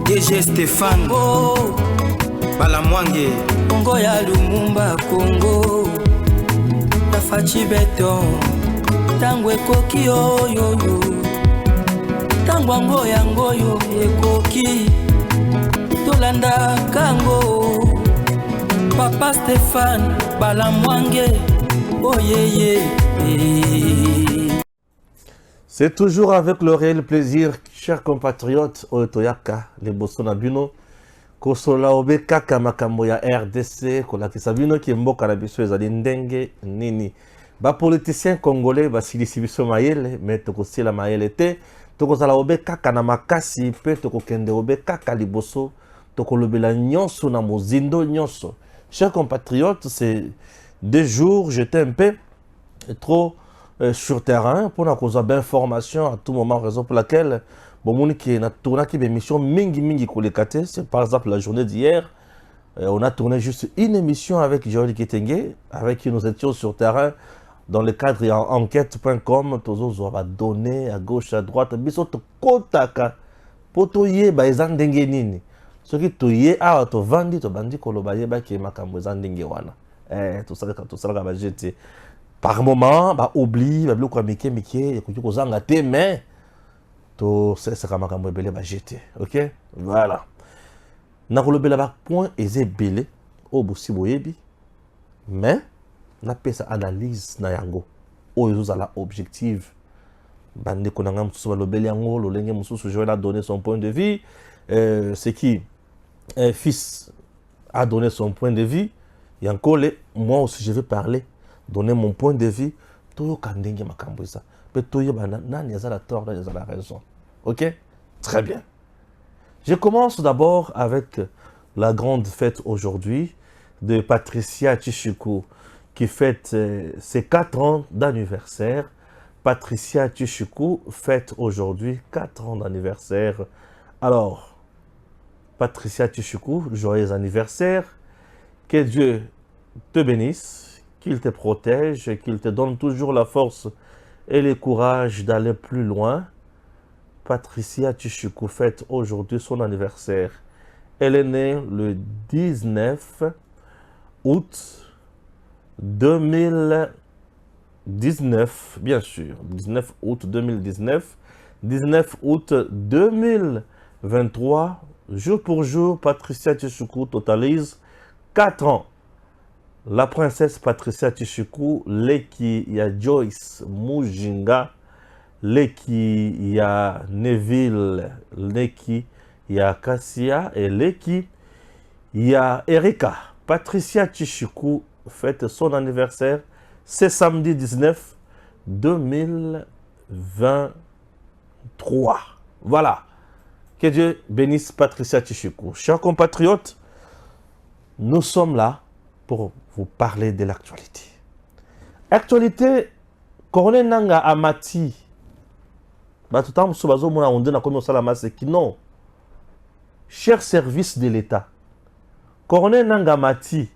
DG Stéphane Balamwange Congo ya Lumumba Congo Tafachi Beton Tango ekoki oyo Tango ango yango yo ekoki Tolanda kango Papa Stéphane Balamwange Oh yeah. C'est toujours avec le réel plaisir, chers compatriotes, Otoyaka, les Bosonabino, Kosola Obeka Kamakamboya RDC, Kolakisa Bino qui mboka na biso ezali ndenge nini. Ba politicien congolais ba silisi biso mayele, mais tokosila mayele te, tokozala obeka kana makasi pe tokokende obeka kaliboso, tokolobela nyonso na mozindo nyonso. Chers compatriotes, c'est 2 jours, j'étais un peu trop sur terrain pour avoir d'informations à tout moment, raison pour laquelle bon qui a tourné qui émission mingi kolekate, c'est par exemple la journée d'hier, on a tourné juste une émission avec Joël Kitenge, avec qui nous étions sur terrain dans le cadre enquête.com, tous va donner à gauche à droite, biso to kotaka potoye ba ezandenge nini. Ce qui toye a to vandi to bandi kolobaye ba ki makambo ezandenge wana. Tout ça va jeter. Par moment, bah oublie, bah bloquer mike, ko zanga te mais to c'est comme makambo ebele ba jeter. OK? Voilà. Na kolobela ba point ezebele o bosi boyebi. Mais na pesa analyse na yango. O ezozala objective. Bande konanga msusu balobeli yango, lolenge msusu je vais donner son point de vue. C'est qui fils a donné son point de vue. Yankole, moi aussi je vais parler, donner mon point de vue. Toyo kandenge makambo ça. Mais toyo nani yazala tort, nani yazala raison. OK? Très bien. Je commence d'abord avec la grande fête aujourd'hui de Patricia Tchichikou qui fête ses 4 ans d'anniversaire. Patricia Tchichikou fête aujourd'hui 4 ans d'anniversaire. Alors, Patricia Tchichikou, joyeux anniversaire. Que Dieu te bénisse, qu'il te protège, qu'il te donne toujours la force et le courage d'aller plus loin. Patricia Tchichikou fête aujourd'hui son anniversaire. Elle est née le 19 août 2019, bien sûr, 19 août 2019, 19 août 2023, jour pour jour, Patricia Tchichikou totalise 4 ans. La princesse Patricia Tchichikou, leki ya Joyce Mujinga, leki ya Neville, leki ya Cassia et leki ya Erika. Patricia Tchichikou fête son anniversaire, c'est samedi 19 2023. Voilà. Que Dieu bénisse Patricia Tchichikou. Chers compatriotes, nous sommes là pour vous parler de l'actualité. Actualité, Corneille Nanga Amati. Batutam Soubazo Mona Onde na komi osala maseki non. Cher service de l'État. Corneille Nanga Amati.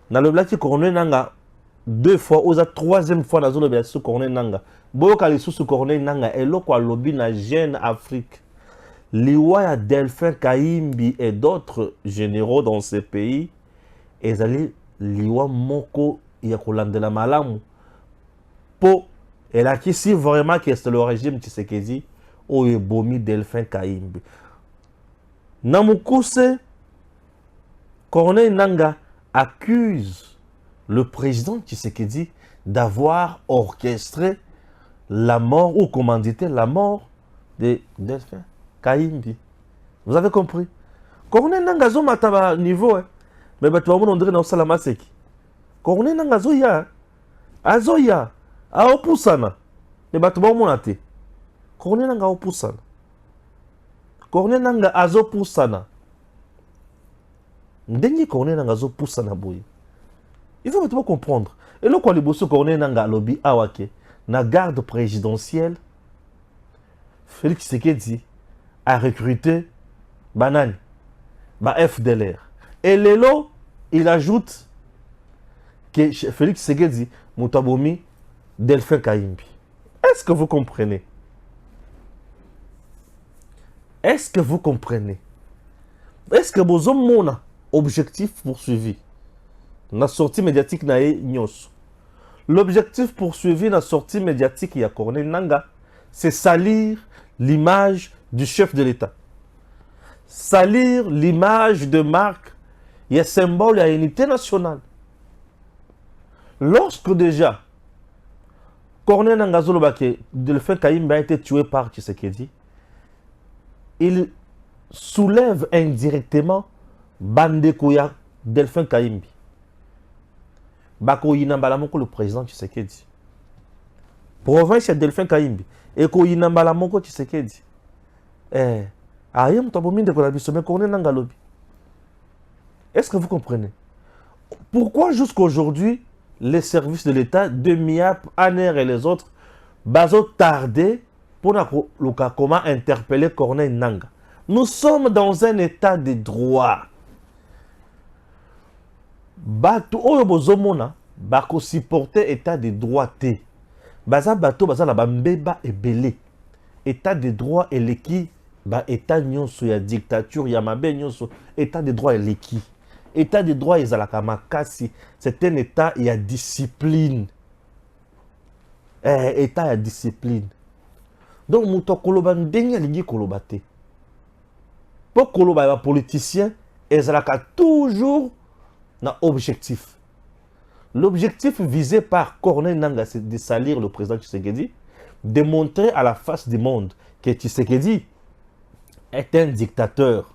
Na le blaki Corneille Nanga 2 fois, oza 3e fois na zolo biasu Corneille Nanga. Boyoka lisusu Corneille Nanga eloko alobi na Jeune Afrique. Liwa ya Delphin Kaimbi et d'autres généraux dans ce pays, ezali liwa moko ya kolandela malamu. Po, elle a si vraiment que c'est le régime Tshisekedi ou ebomi Delphin Kaimbi. Namukuse, Corneille Nanga accuse le président Tshisekedi d'avoir orchestré la mort ou commandité la mort de Delphin Kaimbi. Vous avez compris? Corneille Nanga zo mataba niveau, mais tu vas on dirait dans salama seki. Corneille Nanga zo ya, azoya, a opusana, mais tu vas on ate. Corneille Nanga opusana. Corneille Nanga azo pusana. Ndenge Corneille Nanga zo pusana boye. Il faut maintenant comprendre. Et là, quand les bosso Corneille Nanga lobby awake, na garde présidentielle, Félix Tshisekedi a recruté Banane, FDLR. Et Lelo, il ajoute que Félix Tshisekedi Moutabomi Delphin Kaimbi. Est-ce que vous comprenez? Est-ce que vous comprenez? Est-ce que vous avez un objectif poursuivi? La sortie médiatique na nyos. L'objectif poursuivi dans la sortie médiatique il y a Corneille Nangaa, c'est salir l'image du chef de l'État. Salir l'image de marque, il y a symbole à l'unité nationale. Lorsque déjà Corneille Nangaa Zolobake, Delphin Kayimbi a été tué par Tshisekedi, il soulève indirectement Bandekoya Delphin Kayimbi. Bako Yinambala Moko le président Tshisekedi. Province Delphin Kayimbi. Et ko Yinambala Moko Tshisekedi. Ayem Tabomin de Kolabiso, mais Corneille Nangaa Lobi. Est-ce que vous comprenez? Pourquoi jusqu'à aujourd'hui, les services de l'État, de MIAP, ANER et les autres, baso tardé pour comment interpeller Corneille Nangaa? Nous sommes dans un état de droit. Bato oyo bozomona bako supporter état de droit te. Baza bato baza la bambeba ebele. État de droit eleki ba état nyonso ya dictature ya mabe nyonso état de droit eleki. État de droit ezalaka makasi, c'est un état ya discipline. État ya discipline. Donc muto koloba ndenge alingi koloba te. Pour koloba ya politicien ezalaka toujours un objectif. L'objectif visé par Corneille Nangaa, c'est de salir le président Tshisekedi, de montrer à la face du monde que Tshisekedi est un dictateur.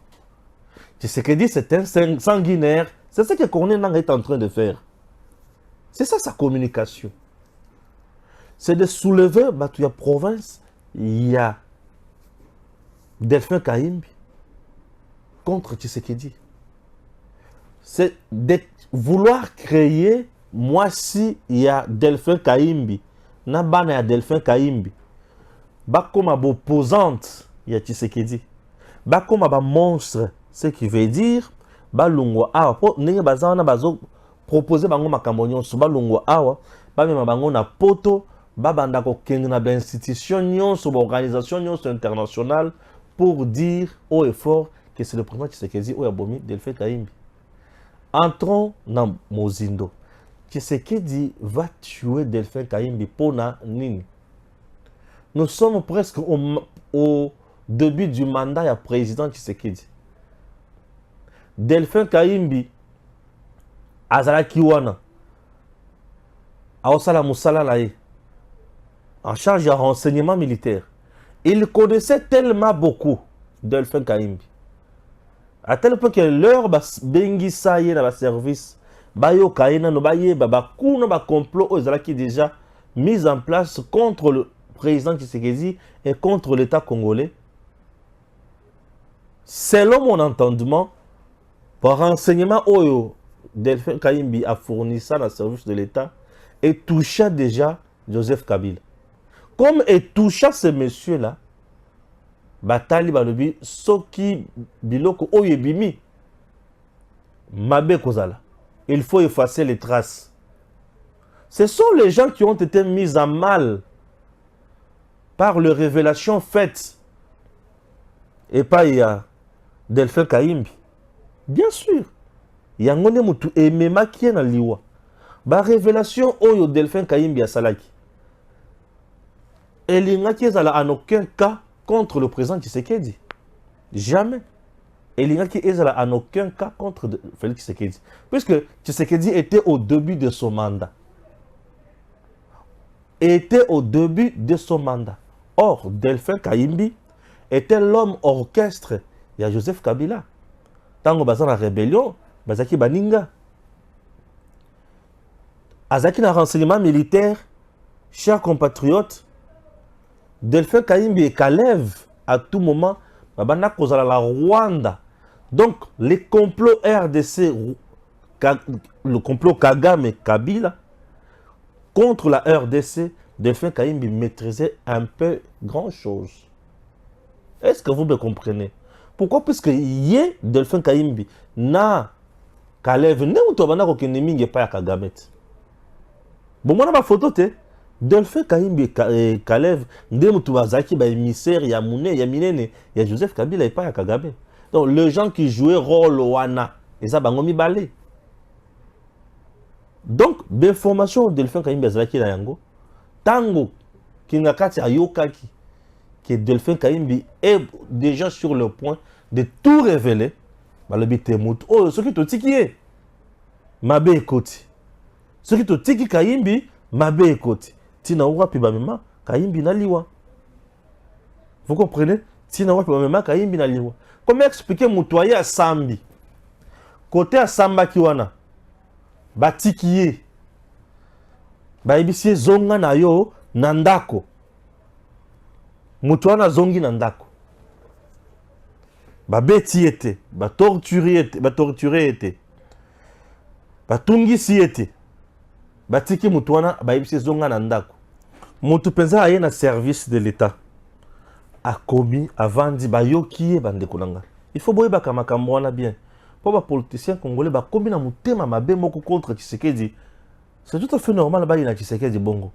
Tshisekedi, c'est un sanguinaire. C'est ce que Corneille Nangaa est en train de faire. C'est ça sa communication. C'est de soulever la province, il y a Delphin Kayimbi contre Tshisekedi. C'est de vouloir créer, moi si il y a Delphin Kayimbi, Nabana ya Delphin Kayimbi, Bakoma opposante, il y a Tshisekedi, Bakoma ba monstre, ce qui veut dire, Balungwa awa, po nenge bazana bazo proposer bango makambo nyonso, Balungwa awa, bamema bango na poto, babanda ko kenga na ba institution nyonso, ba organisation nyonso internationale pour dire haut et fort que c'est le président Tshisekedi ou Yabomi Delphin Kayimbi. Entrons dans Mozindo. Tshisekedi va tuer Delphin Kayimbi pona nini. Nous sommes presque au début du mandat du président Tshisekedi. Delphin Kayimbi azalaki wana aosala musala na ye en charge du renseignement militaire. Il connaissait tellement beaucoup Delphin Kayimbi. À tel point que leur bengisa ye na ba service bayo kaina no baye baba kuna ba complot ozalaki déjà mis en place contre le président Tshisekedi et contre l'État congolais. Selon mon entendement, par renseignement oyo Delphin Kayimbi a fourni ça dans le service de l'État et toucha déjà Joseph Kabila. Comme et toucha ce monsieur-là, Batali balobi soki biloko oyo ebimi mabe kozala. Il faut effacer les traces. Ce sont les gens qui ont été mis à mal par les révélations faites et pas il y a Delphin Kayimbi. Bien sûr, il y a ngone mutu emema qui na liwa. Ba révélation oyo Delphin Kayimbi a salaki. Elinga qui ezala en aucun cas contre le président Tshisekedi. Jamais. Et l'Iraki est en aucun cas contre Félix Tshisekedi. Puisque Tshisekedi était au début de son mandat. Était au début de son mandat. Or, Delphin Kayimbi était l'homme orchestre. Il y a Joseph Kabila. Tango bazan la rébellion, bazaki baninga. Azaki na renseignement militaire, chers compatriotes, Delphin Kayimbi et Kalev, à tout moment, la Rwanda. Donc, les complots RDC, le complot Kagame et Kabila, contre la RDC, Delphin Kayimbi maîtrisait un peu grand-chose. Est-ce que vous me comprenez? Pourquoi? Parce que yé Delphin Kayimbi na Kalev, ne ou tobana ko keneminge pa ya Kagame. Bon, moi na ma photo te. Delphin Kayimbi Kalev, Ndemutu Bazaki, émissaire, ya Mouné, ya Minene, ya Joseph Kabila et pas ya Kagame. Donc les gens qui jouaient rôle Wana, et ça bangomi balé. Donc, d'information Delphin Kayimbi Bazaki na yango, tango, Kingakati Ayokaki, que Delphin Kayimbi est déjà sur le point de tout révéler, le Bitemout. Oh, ce qui te tiki, Mabe Ekoti. Ce qui te tiki Kayimbi, Mabe Ekoti. Tina Wapi Bamema, Kayimbi Naliwa. Vous comprenez? Tina Wapi Bamema, Kayimbi Naliwa. Comment expliquer Moutoye à Sambi? Côté à Samba Kiwana, Batikiye, Baibisiye Zonga na yo, Nandako. Moutoana Zongi Nandako. Babeti était, torturé était, Batungi si était. Batiki Moutoana, Baibisiye Zonga Nandako. Moutou penza aye na service de l'État. A commis avant dit Bayoki et Bandekonanga. Il faut boyer Bakamakamwana bien. Pour les politiciens congolais, ba commis na mutema mabe moko contre Tshisekedi. C'est tout à fait normal ba ina Tshisekedi bongo.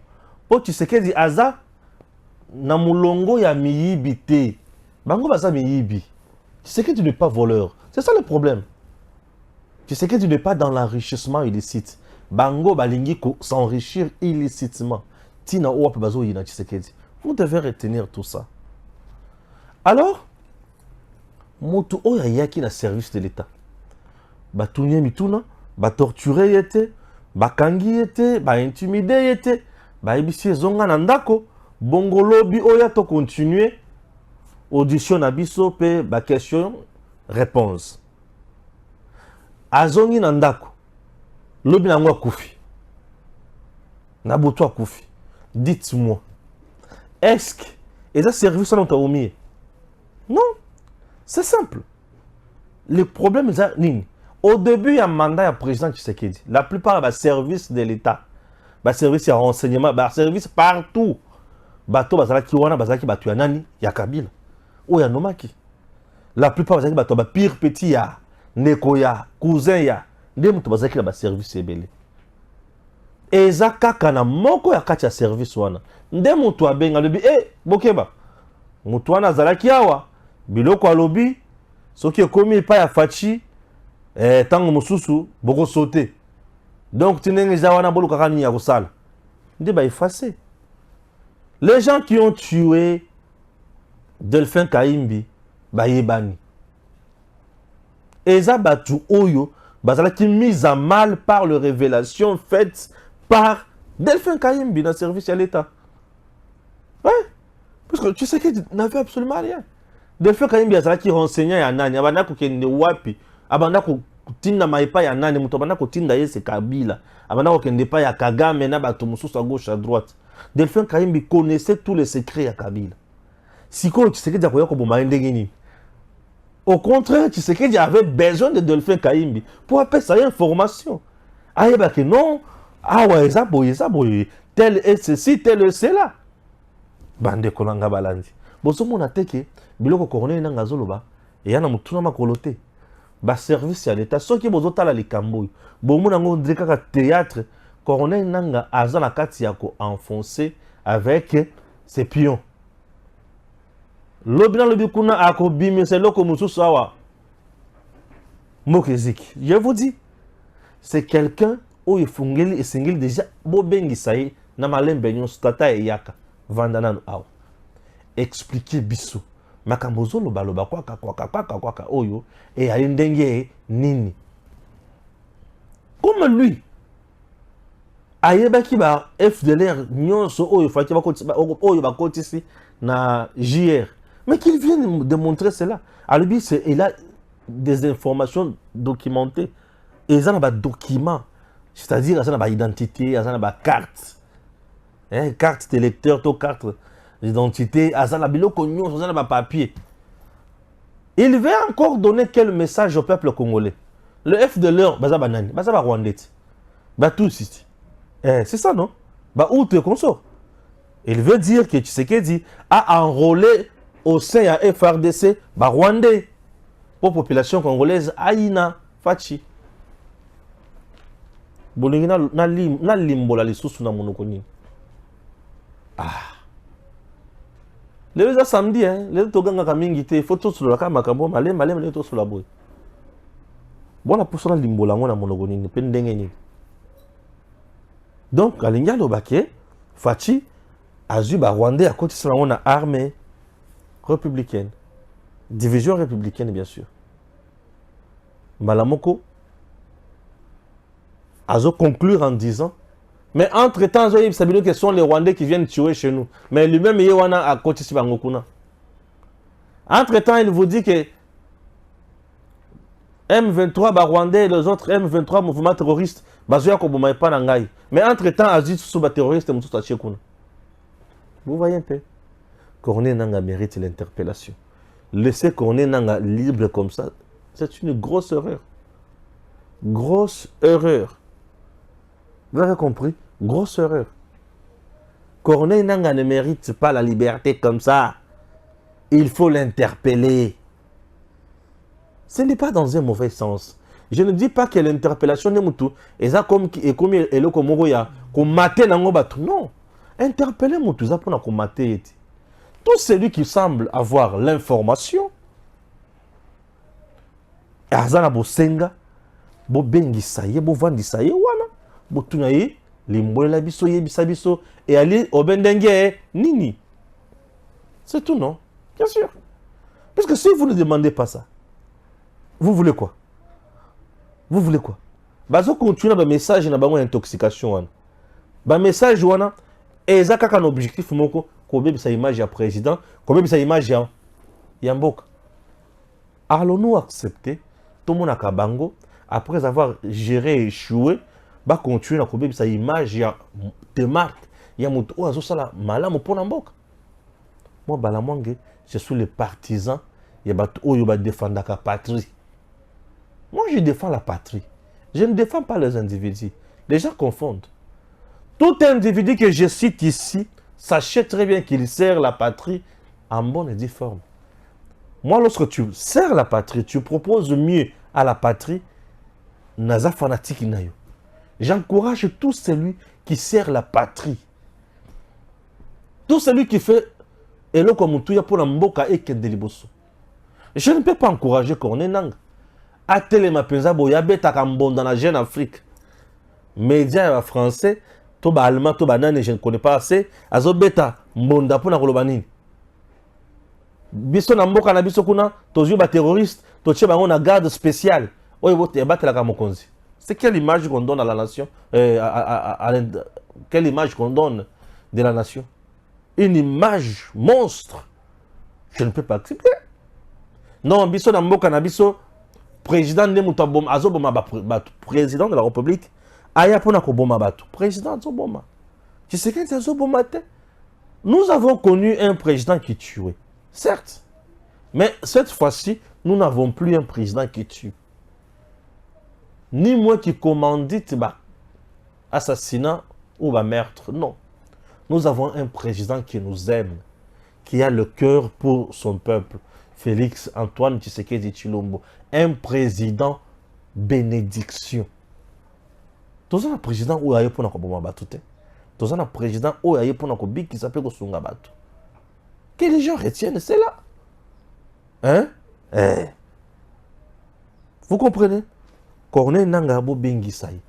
Pour Tshisekedi aza na mulongo ya miyibi te. Bango baza miyibi. Tshisekedi n'est pas voleur. C'est ça le problème. Tshisekedi n'est pas dans l'enrichissement illicite. Bango balingi ko s'enrichir illicitement. Tina owape bazo yina Tshisekedi. Vous devez retenir tout ça. Alors, moto oya yaki na service de l'État. Batunye mituna, torturé yete, kangi yete, intimidé yete, ibisi zonga na ndako, bongo lobi oya to continuer audition na biso pe question réponse. Azongi na ndako. Lobi na ngwa kufi. Na boto kufi. Dites-moi, est-ce que et ça service à l'ontaomie? Non, c'est simple. Le problème est nini. Au début, il y a un mandat du président Tshisekedi. La plupart des services de l'État, des services de renseignement, des services partout. Bato bazalaki wana bazalaki bato ya nani ya Kabila. O ya nomaki. La plupart bazalaki bato ba pire petit ya, ndeko ya, cousin ya, nde muto bazalaki na ba service ebele. Eza kaka na moko ya kati ya service wana. Nde muto abenga lobi bokeba. Muto wana azalaki awa biloko alobi soki ekomi pa ya fachi tango mosusu boko sauter. Donc tinenge za wana bolo kaka ni ya kosala. Nde ba effacer. Les gens qui ont tué Delphin Kayimbi ba yebani. Eza batu oyo bazalaki mise à mal par les révélations faites par Delphin Kayimbi dans le service de l'État. Ouais. Parce que tu sais qu'il n'avait absolument rien. Delphin Kayimbi azalaki renseignant ya nani, abanda ko kende wapi, abanda ko tinda maipa ya nani, muto abanda ko tinda yese Kabila, abanda ko kende pa ya Kagame na bato mususu à gauche à droite. Delphin Kayimbi connaissait tous les secrets à Kabila. Siko Tshisekedi akoya ko boma ndenge nini. Au contraire, Tshisekedi avait besoin de Delphin Kayimbi pour appeler sa information. Ayeba que non, ouais, ça boye, tel est ceci, tel est cela. Bande kolanga balandi. Boso mona teke biloko corner na ngazoloba et yana mutuna makolote. Ba service ya l'État soki bozo tala likambo. Bomo nango ndika ka théâtre corner nanga azana kati ya ko enfoncer avec ses pions. Lobina lobikuna ako bime c'est loko mususu awa. Mokeziki. Je vous dis, c'est quelqu'un où il fungeli et singeli déjà bobengi sayi na malembe nyon stata e yaka. Vandana awa. Expliquer biso. Makambozo loba kwaka oyo et alindenge nini. Comme lui. Ayebaki ba FDLR nyonso oyo faki oyo bakotisi na JR. Mais qu'il vienne démontrer cela. Alors lui, il a des informations documentées. Et ils ont des documents. C'est-à-dire, ils ont des identités, ils ont des cartes. Carte d'électeur, carte d'identité, ils ont des papiers. Il veut encore donner quel message au peuple congolais. Le FDLR, c'est banani, c'est rwandais. C'est ça, non? Outre consort. Il veut dire que Tshisekedi a enrôlé au sein de FRDC, Rwandais, pour la population congolaise, Aïna, Fachi. Bolingina, na limbola lisusu na monokoni. Les samedi, hein, les toganga kamingité, faut tout sur la kamakambo, malem, les tout sur la boue. Bon, la personne limbola, on a monogoni, ne peut n'dengue. Donc, à l'India, le baquet, Fachi, Azuba, Rwandais, à côté de ça, on a armée républicaine. Division républicaine, bien sûr. Malamoko, Azo conclure en disant, mais entre-temps, il s'agit que ce sont les Rwandais qui viennent tuer chez nous. Mais lui-même, il y a à côté de Bangokuna. Entre-temps, il vous dit que M23 Rwandais et les autres M23 mouvements terroristes, mais entre-temps, Aziz Souba terroriste, vous voyez un peu. Corneille Nanga mérite l'interpellation. Laisser Corneille Nanga libre comme ça, c'est une grosse erreur. Grosse erreur. Vous avez compris? Grosse erreur. Corneille Nanga ne mérite pas la liberté comme ça. Il faut l'interpeller. Ce n'est pas dans un mauvais sens. Je ne dis pas que l'interpellation n'est pas et ça comme le Komoroya, comme mater nango batu. Non. Interpeller mutu ça pour na mater. Tout celui qui semble avoir l'information, azana bosenga, bo bengi saye, bo vandi saye wana, bo tunaye, limbole la biso yebisa biso et ali obendenge nini. C'est tout, non? Bien sûr. Parce que si vous ne demandez pas ça, vous voulez quoi? Vous voulez quoi? Bazo continue na message na bango intoxication wana. Ba message wana ezaka un objectif moko ko bebisa image ya président, ko bebisa image ya mboka. Allons-nous accepter tout le monde à Kabango après avoir géré et échoué, ba continuer na ko bebisa image ya te marque ya mutu o azo sala malamu pona mboka. Moi balamonge, je suis le partisan ya batu oyo ba défendre la patrie. Moi, je défends la patrie. Je ne défends pas les individus. Les gens confondent. Tout individu que je cite ici, sachez très bien qu'il sert la patrie en bonne et due forme. Moi, lorsque tu sers la patrie, tu proposes mieux à la patrie, naza fanatique nayo. J'encourage tout celui qui sert la patrie. Tout celui qui fait elo comme tout ya pour la mboka et kendeliboso. Je ne peux pas encourager Corneille Nanga. Atele mapenza boya beta kambon dans la jeune Afrique. Médias français, toba allemand, toba nane, je ne connais pas assez. Azo beta mbonda pour na kolobanini. Biso na mboka na biso kuna, tozu ba terroriste, toche bango na garde spéciale. Oye bote bata la kamokonzi. C'est quelle image qu'on donne à la nation? Quelle image qu'on donne de la nation? Une image monstre. Je ne peux pas accepter. Non, biso na mboka na biso président de Moutabom, Azoboma, président de la République, Aya Pona Koboma Batu, président Azoboma. Tu sais qu'est-ce Azoboma? Nous avons connu un président qui tuait, certes, mais cette fois-ci, nous n'avons plus un président qui tue. Ni moi qui commandite assassinat ou meurtre, non. Nous avons un président qui nous aime, qui a le cœur pour son peuple. Félix Antoine Tshisekedi Tshilombo, un président bénédiction. Tous un président où aille pour na koboma batute. Tous un président où aille pour na kobi qui s'appelle Kosunga batu. Que les gens retiennent cela. Hein? Vous comprenez? Corneille Nanga bo bengi sai.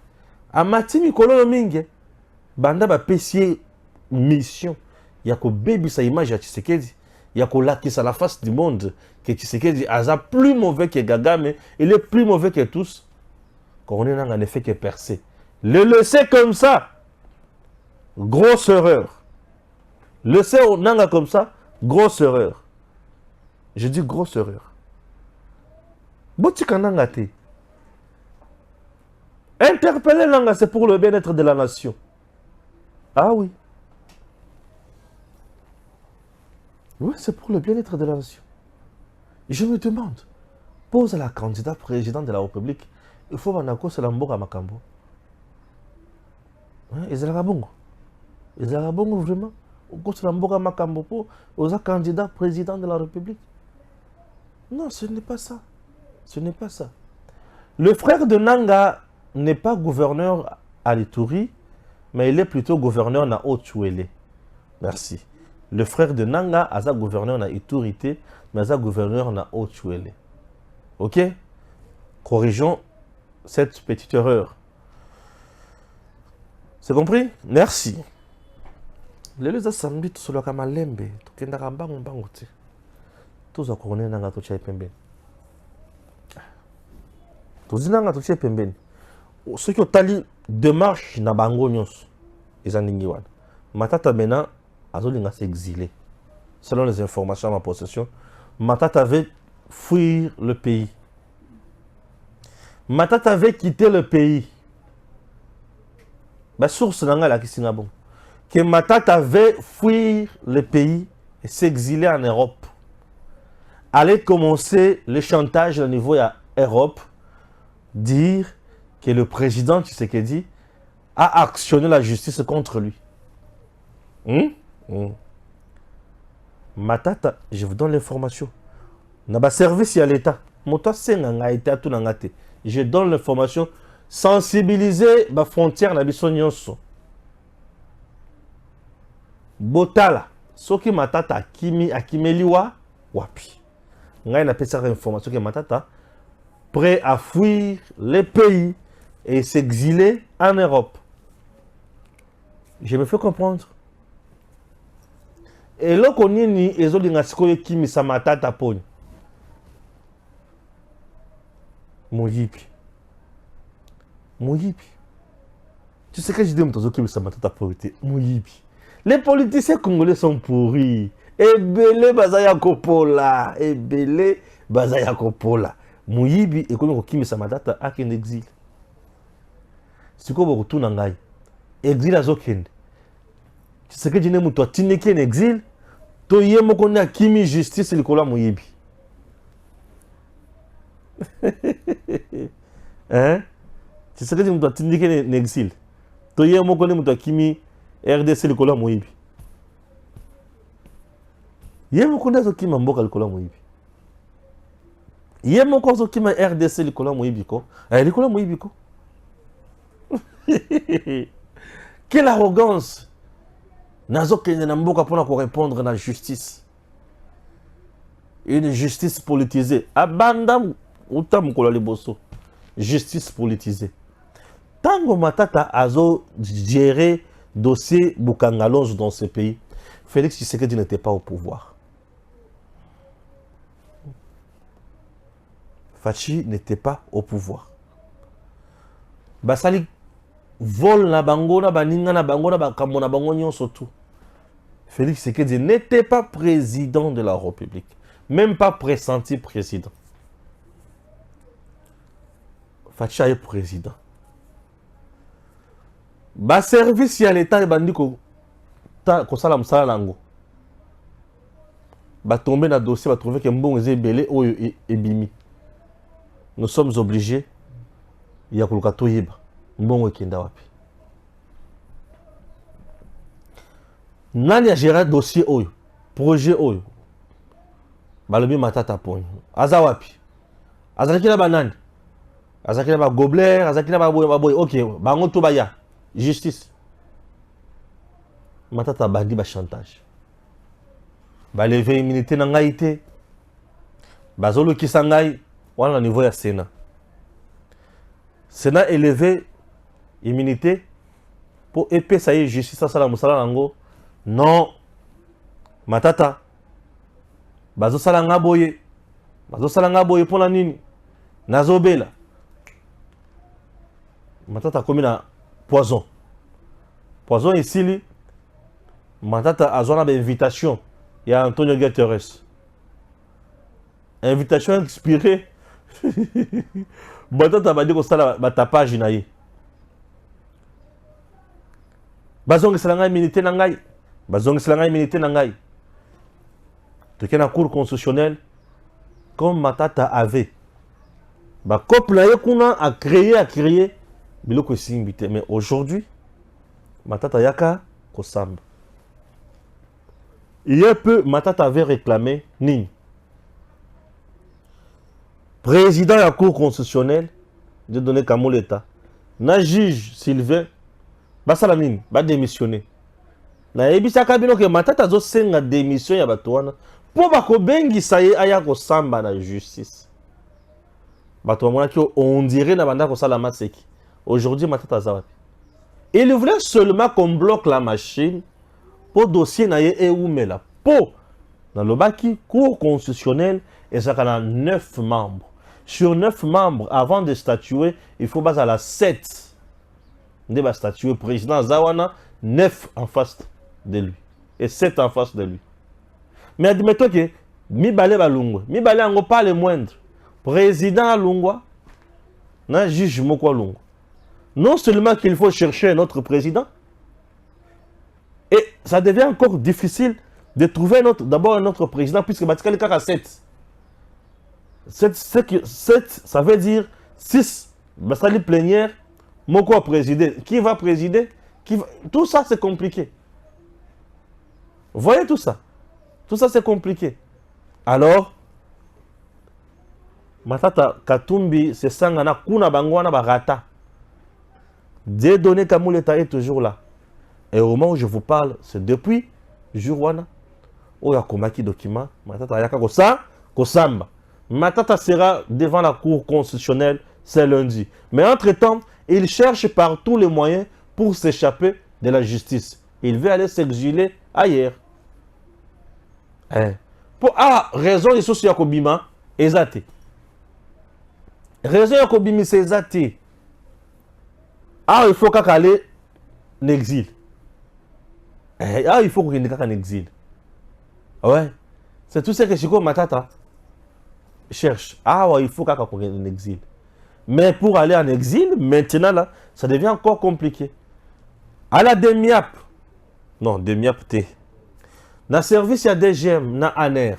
Amati mikolo mingi. Banda ba pesier mission. Ya ko bebi sa image ya Tshisekedi. Il y a qui à la face du monde que Tshisekedi est plus mauvais que Gagame, il est plus mauvais que tous. Corneille Nanga ne fait que percer. Le laisser comme ça, grosse erreur. Laisser Nanga comme ça, grosse erreur. Je dis grosse erreur. Botika Nanga te. Interpeller Nanga, c'est pour le bien-être de la nation. Ah oui. Oui, c'est pour le bien-être de la nation. Je me demande, pose à la candidate président de la République, il faut que c'est l'ambour à Makambo. Ils ont bon vraiment. C'est l'ambour à Makambo pour aux candidats président de la République. Non, ce n'est pas ça. Ce n'est pas ça. Le frère de Nanga n'est pas gouverneur à l'Ituri, mais il est plutôt gouverneur à Haut-Touélé. Merci. Le frère de Nanga, Aza gouverneur na Iturité, mais Aza gouverneur na Ochuele. Ok? Corrigeons cette petite erreur. C'est compris? Merci. Les samedi tout solo kama lembe, to kenda kambango mbango te. Tous akone nanga to chai pembeni. To zinanga to chai pembeni. Ceux qui ont tali démarche na bango nyonso. Ezandingi wana. Matata maintenant azolinga s'exiler. Selon les informations à ma possession, Matata avait fuir le pays. Matata avait quitté le pays. Ma source nanga la kisinga bon. Que Matata avait fuir le pays et s'exiler en Europe. Allait commencer le chantage au niveau de l'Europe, dire que le président Tshisekedi a actionné la justice contre lui. Matata, je vous donne l'information. N'a pas service à l'État. Je donne l'information. Sensibiliser la frontière na biso nyonso. Botala. Soki Matata akimeliwa wapi. Ngai na pesa information que Matata prêt à fuir les pays et s'exiler en Europe. Je me fais comprendre. Et là qu'on y ni ezolinga sikoyo kimisa Matata poni. Moyibi. Moyibi. Tu sais que je dis que ça Matata pourrité. Moyibi. Les politiciens congolais sont pourris. Ebele bazaya kopola. Ebele bazaya kopola. Moyibi et qu'on kimisa Matata a qu'un exil. C'est quoi vous retourne en ngai? Exil à Zokende. Tu sais que je n'ai pas tineke en exil. To yemo kone akimi justice likola Moyibi. Hein? Tu sais que je n'ai pas tineke en exil. To yemo kone muto akimi RDC likola Moyibi. Yemo kone azokima mboka likola Moyibi. Yemo kone azokima RDC likola Moyibi ko. Likola Moyibi ko. Quelle arrogance! Nazo kende na mboka pour répondre à la justice. Une justice politisée. Abanda utam kola liboso. Justice politisée. Tango Matata azo gérer dossier Bukangalonge dans ce pays, Félix Tshisekedi n'était pas au pouvoir. Fachi n'était pas au pouvoir. Basali vol na bango na baninga na bango na bakambo na bango nyonso tout. Félix Tshisekedi n'était pas président de la République, même pas pressenti président. Fachi est président. Ba service ya l'État bandi ko sala msala nango. Ba tomber na dossier, ba trouver que mbongo ezebele oyo ebimi. Nous sommes obligés ya kuluka toyeba mbongo ekenda wapi. Nani a géré dossier oyo, projet oyo. Balobi Matata poni. Aza wapi? Azalaki na banani? Azalaki na ba Gobler, azalaki na ba boy. OK, bango to baya. Justice. Matata bandi ba chantage. Ba lever immunité na ngai te. Bazolo kisangai wana niveau ya Sénat. Sénat élevé immunité pour épée ça y est justice ça la musala nango. Non. Matata. Bazo sala nga boye. Bazo sala nga boye pour la nini. Nazobela. Matata komi na poison. Poison ici, Matata a besoin d'invitation. Il y a Antonio Guterres. Invitation expirée. Matata va dire que ça va tapage naïe. Bazong selanga immunité nangai. Bazong selanga immunité nangai. De la Cour constitutionnelle, comme Matata avait. Ba couple na a créé. Mais aujourd'hui, Matata Yaka Kosamba. Il y a peu, Matata avait réclamé Nini. Président de la Cour constitutionnelle, de donner Kamol l'État. Na juge Sylvain, Bassalamine, va démissionner. Na ebisaka bino ke Matata zo senga démission ya bato wana po bakobengisa ye aya kosamba na justice. Bato bamonaki on dirait na banda kosala maseki. Aujourd'hui Matata aza wapi? Il voulait seulement qu'on bloque la machine pour dossier na ye eumela. Po dans le baki cour constitutionnel et ça a 9 membres. Sur 9 membres, avant de statuer, il faut baser à la 7. Il va statuer président Zawana, 9 en face de lui. Et 7 en face de lui. Mais admettons que Mibale Balungwa, Mibale n'est pas le moindre. Président Lungwa, non juge Moko Lungwa. Non seulement qu'il faut chercher un autre président, et ça devient encore difficile de trouver d'abord un autre président, puisque Batikali Kaka 7. 7, ça veut dire 6. Bastali plénière, Moko a présidé. Qui va présider? Tout ça, c'est compliqué. Vous voyez tout ça? Tout ça, c'est compliqué. Alors, Matata Katumbi, c'est Sangana Kuna Bangwana Barata. Des données Kamouleta est toujours là. Et au moment où je vous parle, c'est depuis Jurwana. Où il y a Komaki document. Matata Yaka Kosamba. Matata sera devant la Cour constitutionnelle ce lundi. Mais entre-temps, il cherche par tous les moyens pour s'échapper de la justice. Il veut aller s'exiler ailleurs. Pour raison des socios Yakobima, exacté. Raison Yakobimi, c'est exacté. Il faut qu'elle aille en exil. Il faut qu'il aille en exil. Ouais. C'est tout ce que Chico Matata cherche. Il faut qu'elle aille en exil. Mais pour aller en exil, maintenant, là, ça devient encore compliqué. À la DEMIAP. Non, DEMIAP T. Dans le service, il y a des GM, dans ANER.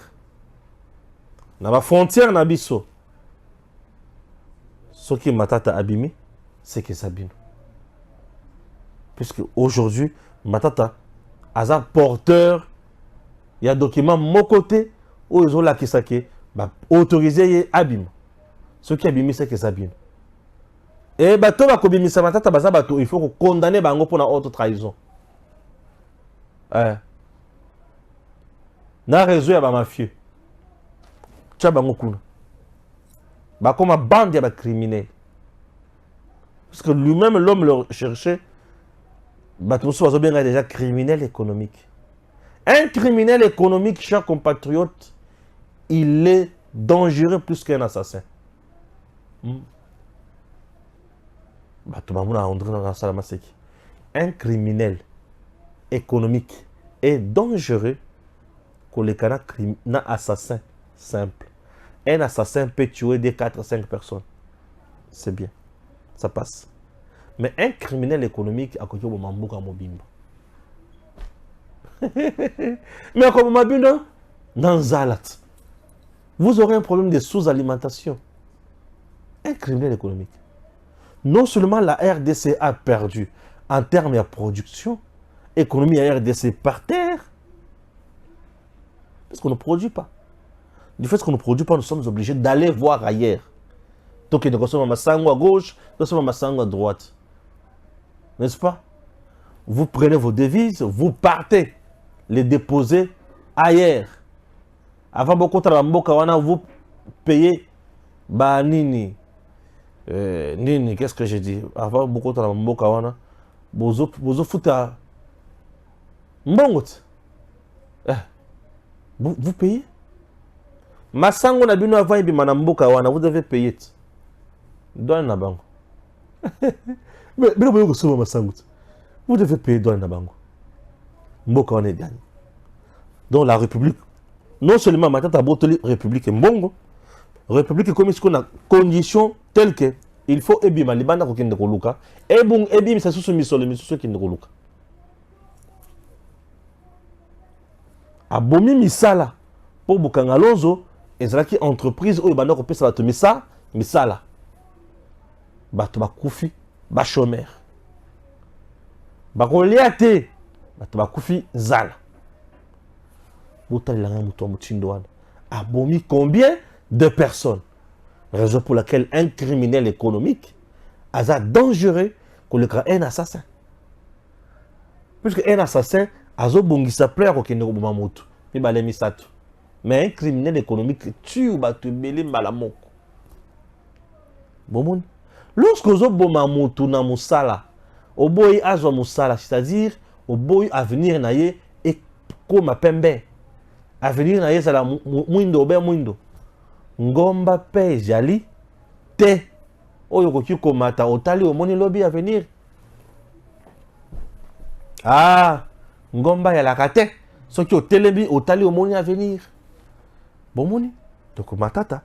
Dans la frontière, dans Bisso. Ce qui Matata Abimi, c'est que ça bino. Puisque aujourd'hui, Matata, Aza porteur, il y a un document de mon côté où ils ont la kisake, autorisé Abim. Ce qui Abimi, c'est que ça bino. Et bato ba kobimisa Matata baza bato, il faut condamner bango pour une haute trahison. Na réseau ya ba mafieux. Tcha bango kuna. Ba comme bande ya ba criminel. Parce que lui-même l'homme le cherchait. Bato so bazo bien déjà criminel économique. Un criminel économique, chers compatriotes, il est dangereux plus qu'un assassin. Un criminel économique est dangereux que le assassin simple. Un assassin peut tuer des 4-5 personnes. C'est bien. Ça passe. Mais un criminel économique a côté de Mambuka Mobimba. Mais comme Mabino, dans Zalat, vous aurez un problème de sous-alimentation. Un criminel économique. Non seulement la RDC a perdu en termes de production, l'économie à RDC par terre, parce qu'on ne produit pas. Du fait qu'on ne produit pas, nous sommes obligés d'aller voir ailleurs. Donc, nous consommons ma sangue à gauche, nous consommons ma sangue à droite. N'est-ce pas? Vous prenez vos devises, vous partez les déposer ailleurs. Avant beaucoup de temps, vous payez Nini. Nini, qu'est-ce que j'ai dit? Avant beaucoup de temps, vous foutez à Mbongot. Vous payez? Masango na bino avant ibi manamboka wana, vous devez payer. Douane na bango. Mais vous devez payer douane na bango. Mboka wana gagne. Donc la République, non seulement Matata Botoli, République Mbongo, République comme ce qu'on a conditions telles que il faut ebima libanda ko kende ko luka. Ebung ebim sa susu misolo misusu kende ko luka. Abomi misala pour Bukanga Lonzo, ezalaki entreprise oyo banda ko pesa bato misala. Bato bakufi ba chômeur. Ba kolia te bato bakufi zala. Botali langa muto mutindo wana. Abomi combien de personnes? Raison pour laquelle un criminel économique a dangereux que le un assassin. Puisque un assassin Azo bongisa plaire au kende ko moto. Mi balé misato. Mais un criminel économique tue ba te belé malamoko. Bon, lorsque ozo boma moto na musala, oboyi azo musala, c'est-à-dire oboyi avenir na ye et koma pembe. Avenir na ye sala mwindo obe mwindo. Ngomba pe jali te. Oyo koki komata otali omoni lobi avenir. Ah, ngomba ya la kate. Soki otelembi otali omoni avenir. Bon moni, donc matata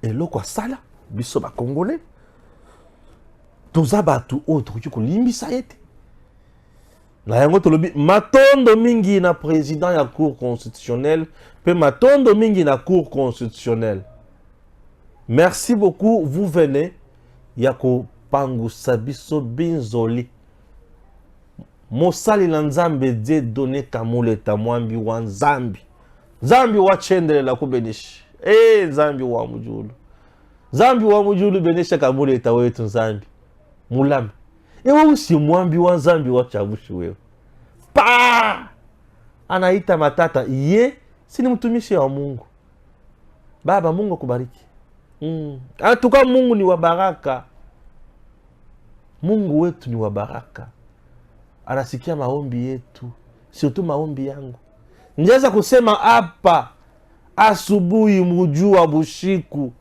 eloko asala biso ba congolais. Toza batu oyo koki kolimbisa yete. Na yango tolobi matondo mingi na président ya cour constitutionnelle, pe matondo mingi na cour constitutionnelle. Merci beaucoup, vous venez yako pangusa biso binzoli. Mosali na nzambe die donné kamuleta mwambi wa nzambi. Nzambi wa chendele la kubenishi. Nzambi wa mujulu. Nzambi wa mujulu benisha kamuleta wetu nzambi. Mulami. Ewe usi mwambi wa nzambi wa chabushi wewe. Pa! Anaita matata. Ye, sini mtumishi wa Mungu. Baba Mungu kubariki. Atuka Mungu ni wa baraka. Mungu wetu ni wa baraka. Anasikia maombi yetu. Surtout maombi yangu. Njeza kusema hapa. Asubuhi mujua bushiku.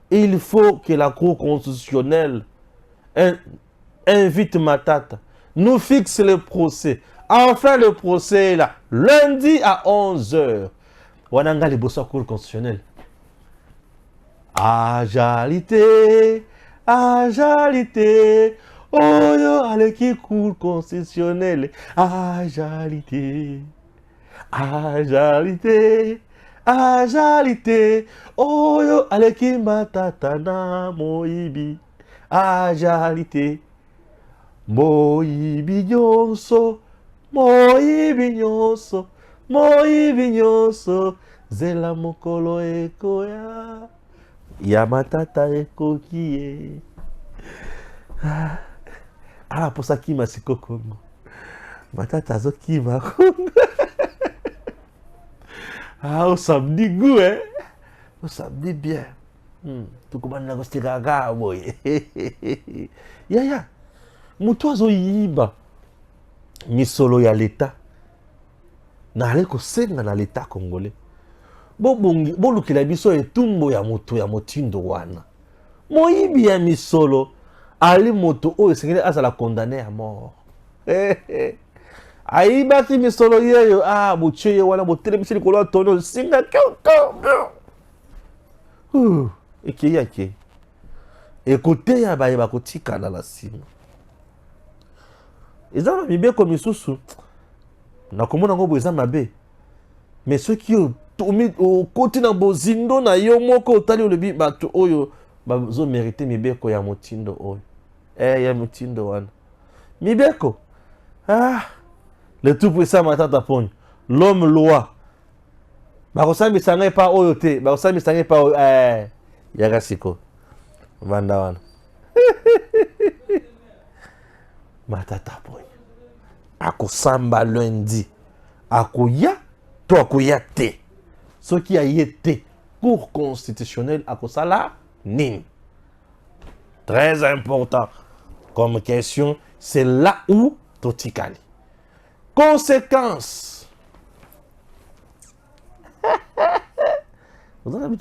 Il faut que la Cour constitutionnelle invite Matata. Nous fixe le procès. Enfin le procès est là. Lundi à 11h. Wananga les bossa Cour constitutionnelle. Ajalité. Ajalité. Oyo aleki Cour constitutionnelle. Ajalité. Ajalité. Ajalité. Oyo aleki Matata na moibi. Ajalité. Moibi nyonso. Moibi nyonso. Moibi nyonso. Zela mokolo ekoya. Ya Matata ekokie. Ah, pour ça qui m'a si Congo. Matata zo qui m'a Congo. Ah, au samedi goût, hein. Au samedi bien. Tu comprends na gostira ga boy. Ya. Mutu zo yiba. Misolo ya l'État. Na ale ko senga na l'État congolais. Bo lukila biso etumbo ya mutu ya motindo wana. Moyibi ya misolo. Ali moto oyo sengeli azala condamné à mort. Aibaki misolo yeyo bucheye wana botele misili kolo tono singa yake. Écoutez ya baye bakotika na la sima. Ezama mibeko misusu na komona ngo boza mabe. Mais ceux qui au côté na bozindo na yo moko otali olobi bato oyo bazo mériter mibeko ya motindo oyo. Ya motindo wana. Mibeko. Le tout puissant Matata Pony. L'homme loi. Bakosambi sanga pa oyo te. Bakosambi sanga pa oyo. Yagasiko. Vanda wana. Matata Pony. Akosamba lundi. Akoya. To akoya te. Ce qui a été Cour constitutionnelle akosala nini. Très important comme question, c'est là où Totikali. Conséquence. Vous avez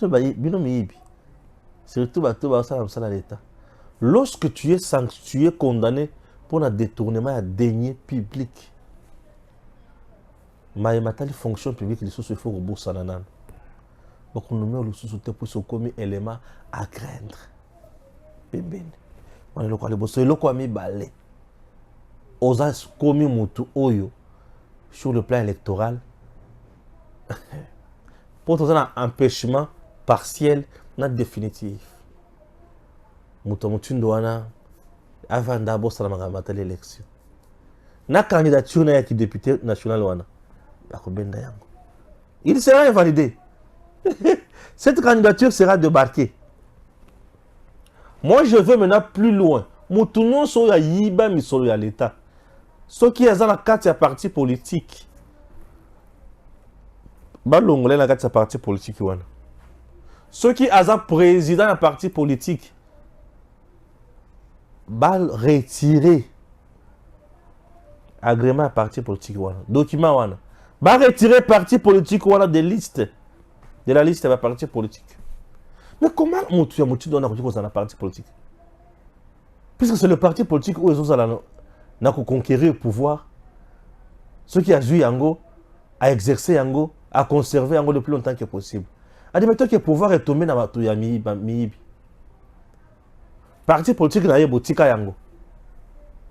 surtout l'État. Lorsque tu es sanctué, condamné pour un détournement à deniers publics, les fonctions publiques, les choses il faut rembourser. Donc on nous met le sous-souté pour se commettre élément à craindre. On est le quoi mi balé. Osas commis mutu oyo sur le plan électoral. Pour un empêchement partiel, non définitif. Mutu ndoana avant d'abord ça m'a maté l'élection. Na candidature na qui député national wana. Il sera invalidé. Cette candidature sera débarquée. Moi, je veux maintenant plus loin. Moutounion so ya yiba misolo ya l'État. ceux qui sont dans la carte de parti politique, balongolé na kati ya parti politique wana. Ceux qui sont président d'un parti politique, bal retirer agrément à parti politique wana. Document wana. Bal retirer parti politique wana de la liste de parti politique. Mais comment on tue un donne un parti politique? Puisque c'est le parti politique où ils ont conquérir le pouvoir. Ceux qui ont joué Yango, à exercer Yango, à conserver Yango le plus longtemps que possible. Admettons que le pouvoir est tombé dans la Miibi. Parti politique n'a pas Yango.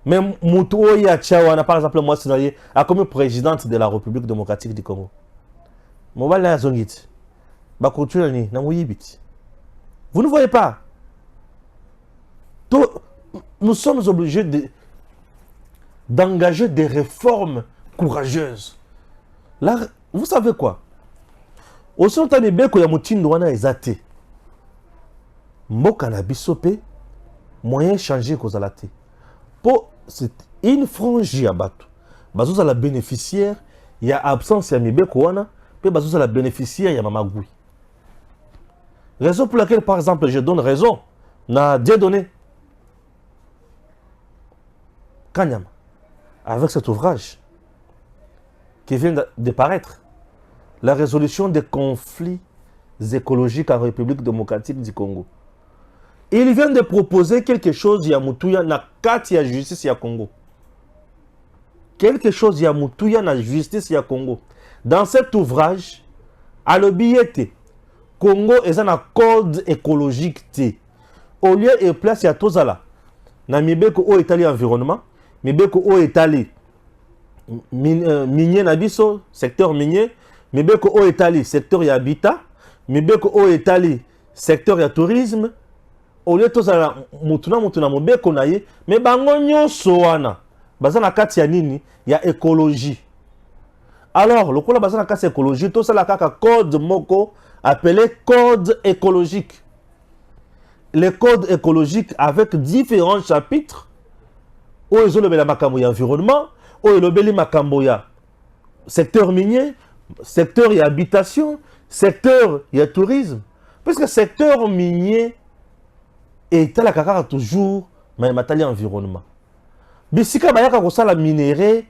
Mais Moutou Yachawana, par exemple, moi, c'est comme présidente de la République démocratique du Congo. Mobile na zongit. Bakoutula ni na Mouyibit. Vous ne voyez pas? Nous sommes obligés d'engager des réformes courageuses. Là, vous savez quoi? Au sein de Beko ya Moutindo wana ezate. Mboka na bisope moyen changer kozalate. Pour c'est une frange ya bato. Bazo za la bénéficiaire, il y a absence ya Mibeko wana, pe bazo za la bénéficiaire ya Mamagui. Raison pour laquelle, par exemple, je donne raison, na Dieudonné Kanyama, avec cet ouvrage qui vient de paraître, la résolution des conflits écologiques en République démocratique du Congo. Il vient de proposer quelque chose ya Moutouya na kati ya justice ya Congo. Quelque chose ya Moutouya na justice ya Congo. Dans cet ouvrage, à l'obéité, Congo est un code écologique T. Au lieu de place ya Tozala, na Mibeko o Italie environnement, Mibeko o Italie minier nabiso, secteur minier, Mibeko o Italie secteur ya habitat, Mibeko o Italie secteur ya tourisme. Au lieu de Tozala mutuna Mibeko na ye, mais bango nyonso wana, bazana kati ya nini, ya écologie. Alors, le kola bazana kati ya écologie, Tozala kaka code moko appelé code écologique. Les codes écologiques avec différents chapitres. Où ils ont le makambo ya environnement, où ils ont le makambo ya secteur minier, secteur ya habitation, secteur ya tourisme. Parce que secteur minier est la kakara toujours mais matali environnement. Bisika bayaka kosala minéré,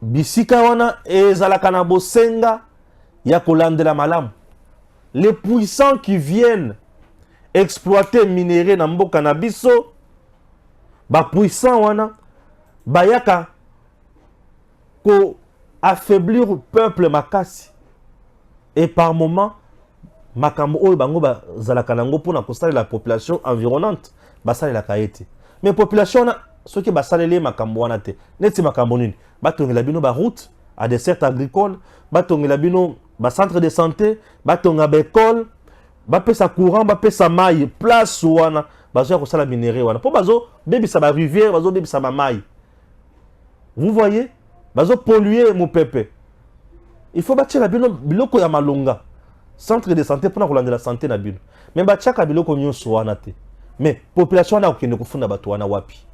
bisika wana ezalaka na bosenga ya kolandela malamu. Les puissants qui viennent exploiter minéré na mboka na biso, ba puissant wana bayaka ko affaiblir le peuple makasi. Et par moment makambo oyo bango bazalaka nango pona kosala la population environnante basala la kaete. Mais population na soki basalele makambo wana te. Neti makambo nini? Batongela bino ba route à des certes agricoles, batongela bino ba centre de santé, batonga ba école, bapesa courant, bapesa maille, place wana, bazo ko sala minéré wana. Po bazo bebisa ba rivière, bazo bebisa ba maille. Vous voyez? Bazo polluer mon peuple. Il faut bâtir la bino biloko ya malonga. Centre de santé pour la santé na bino. Mais bachaka biloko nyonso wana te. Mais population na okende kufunda batu wana wapi?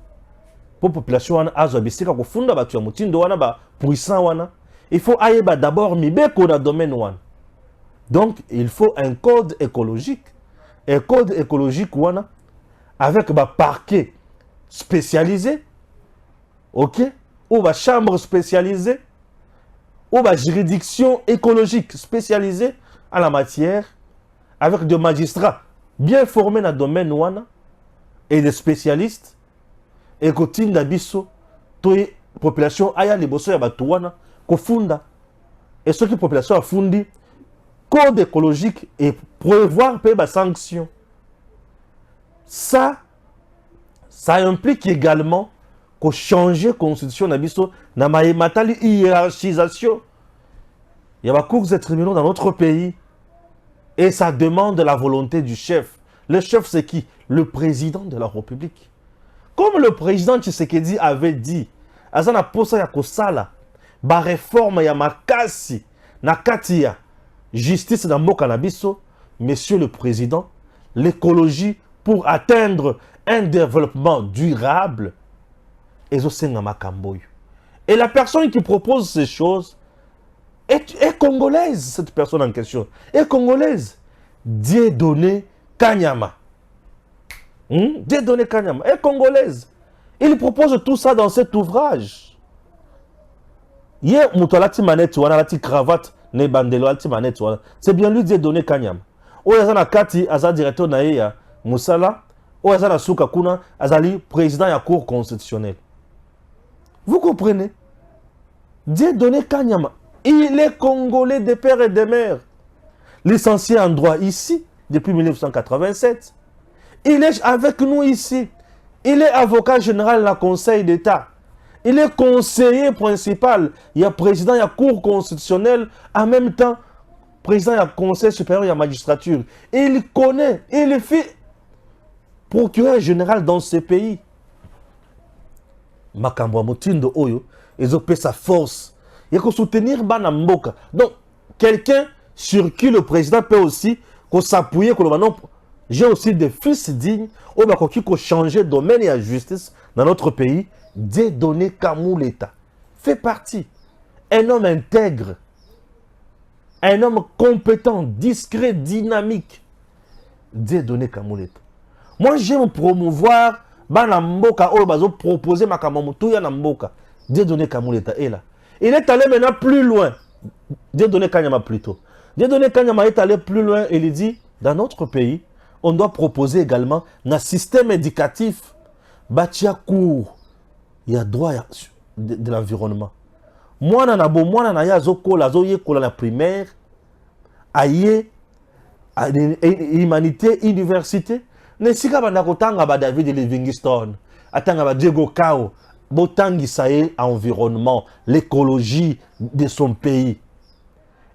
Pour population wana azo bisika kufunda batu ya mutindo wana ba puissant wana. Il faut ayeba d'abord Mibeko na domaine wana. Donc, il faut un code écologique. Un code écologique wana, avec un parquet spécialisé, ok, ou une chambre spécialisée, ou une juridiction écologique spécialisée en la matière, avec des magistrats bien formés dans le domaine wana, et des spécialistes, et que tinda biso, la population aya liboso ya batu wana, kofunda, et ce qui la population a fundi, code écologique et prévoir des sanctions. Ça implique également que changer la constitution nabiso na matali hiérarchisation. Il y a des cours et tribunaux dans notre pays et ça demande la volonté du chef. Le chef c'est qui? Le président de la République. Comme le président Tshisekedi avait dit, azana posa ya kosala ba réforme ya makasi na katia justice dans mboka na biso, monsieur le président, l'écologie pour atteindre un développement durable, ezosenga makambo. Et la personne qui propose ces choses est congolaise, cette personne en question. Est congolaise. Dieudonné Kanyama. Dieudonné Kanyama est congolaise. Il propose tout ça dans cet ouvrage. Hier, Moutolati Manette, Wanalati Cravate, Nebandelo, Alti Manette, c'est bien lui Dieudonné Kanyama. Oyazana Kati, Aza directeur Naïa, Moussala, Oyazana Souka Kuna, Azali président de la Cour constitutionnelle. Vous comprenez? Dieudonné Kanyama, il est congolais de père et de mère. Licencié en droit ici, depuis 1987. Il est avec nous ici. Il est avocat général de la Conseil d'État. Il est conseiller principal. Il y a président de la Cour constitutionnelle, en même temps, président de la Conseil supérieur de la magistrature. Il connaît, il fait procureur général dans ce pays. Makambo Moutindo Oyo, ils ont sa force. Il faut soutenir Banamboka. Donc, quelqu'un sur qui le président peut aussi s'appuyer. J'ai aussi des fils dignes qui ont changé de domaine et de justice dans notre pays. Dieudonné Kamuleta fait partie. Un homme intègre. Un homme compétent, discret, dynamique. Dieudonné Kamuleta. Moi, j'aime promouvoir Banamboka ou proposer Makamomutu Yanamboka. Dieudonné Kamuleta est là. Il est allé maintenant plus loin. Dieudonné Kanyama plutôt. Dieudonné Kanyama est allé plus loin et il dit, dans notre pays, on doit proposer également un système éducatif. Batia cours. Il y a droit de l'environnement. Moi, la primaire, aïe, humanité, université. Ne sika bandakotanga ba David Livingstone, atanga ba Diego Cao, botangi sae environnement, l'écologie de son pays.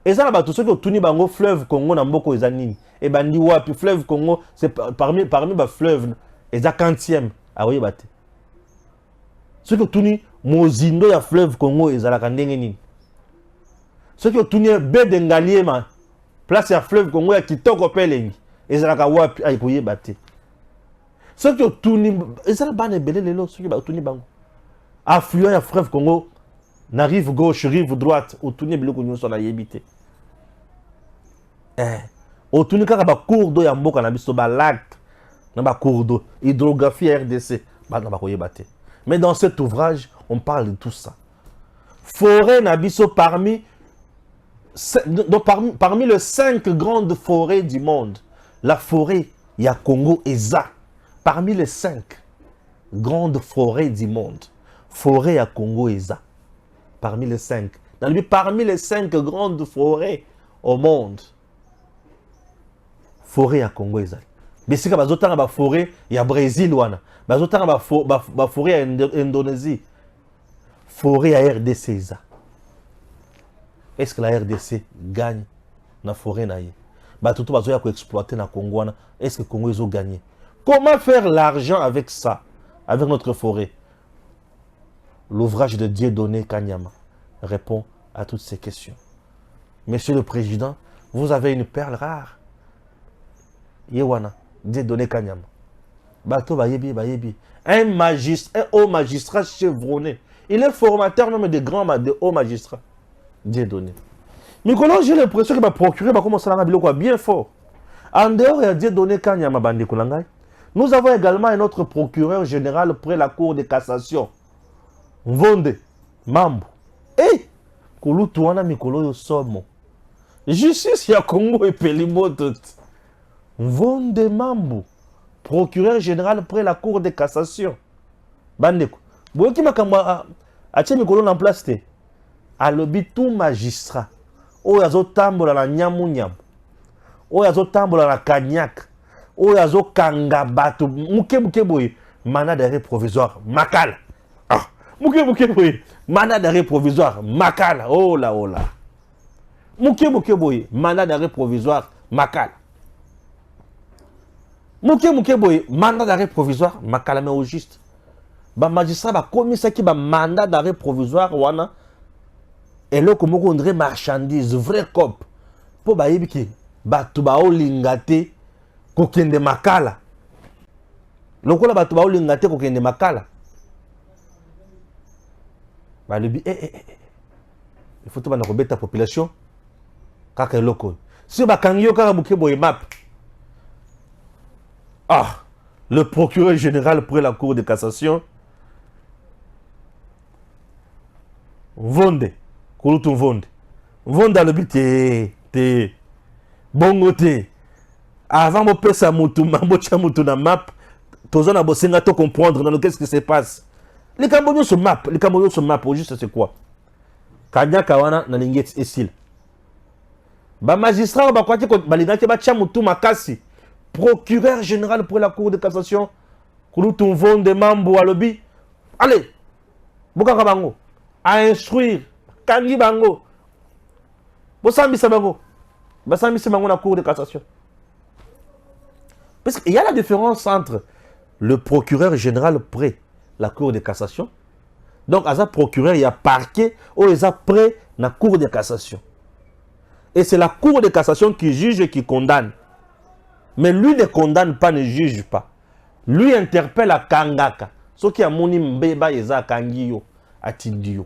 Et ça là tout ceux qui tuni bango fleuve Congo na mboko ezanini. Et bandi wapi fleuve Congo, c'est parmi ba fleuve eza 40e a oui baté. Ceux qui tuni mozindo ya fleuve Congo ezalaka ndenge nini. Ceux qui tuni Bedengaliema, place ya fleuve Congo ya kitoko pelengi, ezalaka wapi ay koye baté. Ceux qui ont tout ni, et ça la belé les lots, ceux qui ont tout ni bango. Affluent à fleuve Congo, na rive gauche, rive droite, au tout ni belé qu'on soit la yébité. Au tout ni kaka ba cours d'eau ya mboka na biso ba lac, na ba cours d'eau, hydrographie RDC, ba na ba koye baté. Mais dans cet ouvrage, on parle de tout ça. Forêt na biso parmi les 5 grandes forêts du monde, la forêt ya Congo Eza. Parmi les 5 grandes forêts du monde, forêt à Congo Eza. Parmi les 5. Parmi les 5 grandes forêts au monde, forêt à Congo Eza. Mais si vous avez une forêt, il y a Brésil, vous avez une forêt à Indonésie. Forêt à RDC Eza. Est-ce que la RDC gagne dans la forêt? Tout le monde exploiter dans le Congo. Est-ce que le Congo a gagné? Comment faire l'argent avec ça, avec notre forêt? L'ouvrage de Dieudonné Kanyama répond à toutes ces questions. Monsieur le Président, vous avez une perle rare. Yewana, Dieudonné Kanyama. Bato bayebi, bayebi. Un haut magistrat chevronné. Il est formateur même de grands, de hauts magistrats. Dieudonné. Mais quand j'ai l'impression qu'il va procurer, va commencer à faire bien fort. En dehors de Dieudonné Kanyama Bandi Kulangay, nous avons également un autre procureur général près la Cour de cassation. Mvonde, Mambo. Eh! Kulutuana Mikolo Yosomo. Justice ya Congo et Pelimoto. Mvonde Mambo. Procureur général près la Cour de cassation. Bandeko. Boyoki Makamba Ache Mikolo en place te. Alobi tout magistrat. Oyazo tambola la nyamu nyamu. Oyazo tambola la kanyak. Oyazo kanga bato muke boy mandat d'arrêt provisoire makala. Ah, muke boy mandat d'arrêt provisoire makala. Oh là. Muke boy mandat d'arrêt provisoire makala. Muke boy mandat d'arrêt provisoire makala mais au juste. Ba magistrat ba commis qui ba mandat d'arrêt provisoire wana et là comme on dirait marchandise vrai cop pour ba yebiki bato ba olingate kokende makala. Lokola bato ba olingate kokende makala. balobi il faut bana kobeta population kaka eloko si bakangi yo kaka buke boye map le procureur général pour la cour de cassation Vonde kulutu Vonde alobi te bongo te avant mo pesa mutu mambo cha mutu na map tozana bosenga to comprendre dans qu'est-ce qui se passe les cambodgiens se map juste c'est quoi kanyaka wana na lingeti esila ba magistrat ba kwati ko balingaki ba cha mutu makasi procureur général pour la cour de cassation kulutu Vonde mambo alobi allez bokaka bango à instruire kangi bango bosambisa bango basambisa bango na cour de cassation. Parce qu'il y a la différence entre le procureur général près la cour de cassation. Donc, à ça, procureur, il y a parquet ou il y a près la cour de cassation. Et c'est la cour de cassation qui juge et qui condamne. Mais lui ne condamne pas, ne juge pas. Lui interpelle à Kangaka. Ce qui a moni mbeba yeza kangiyo atindiyo.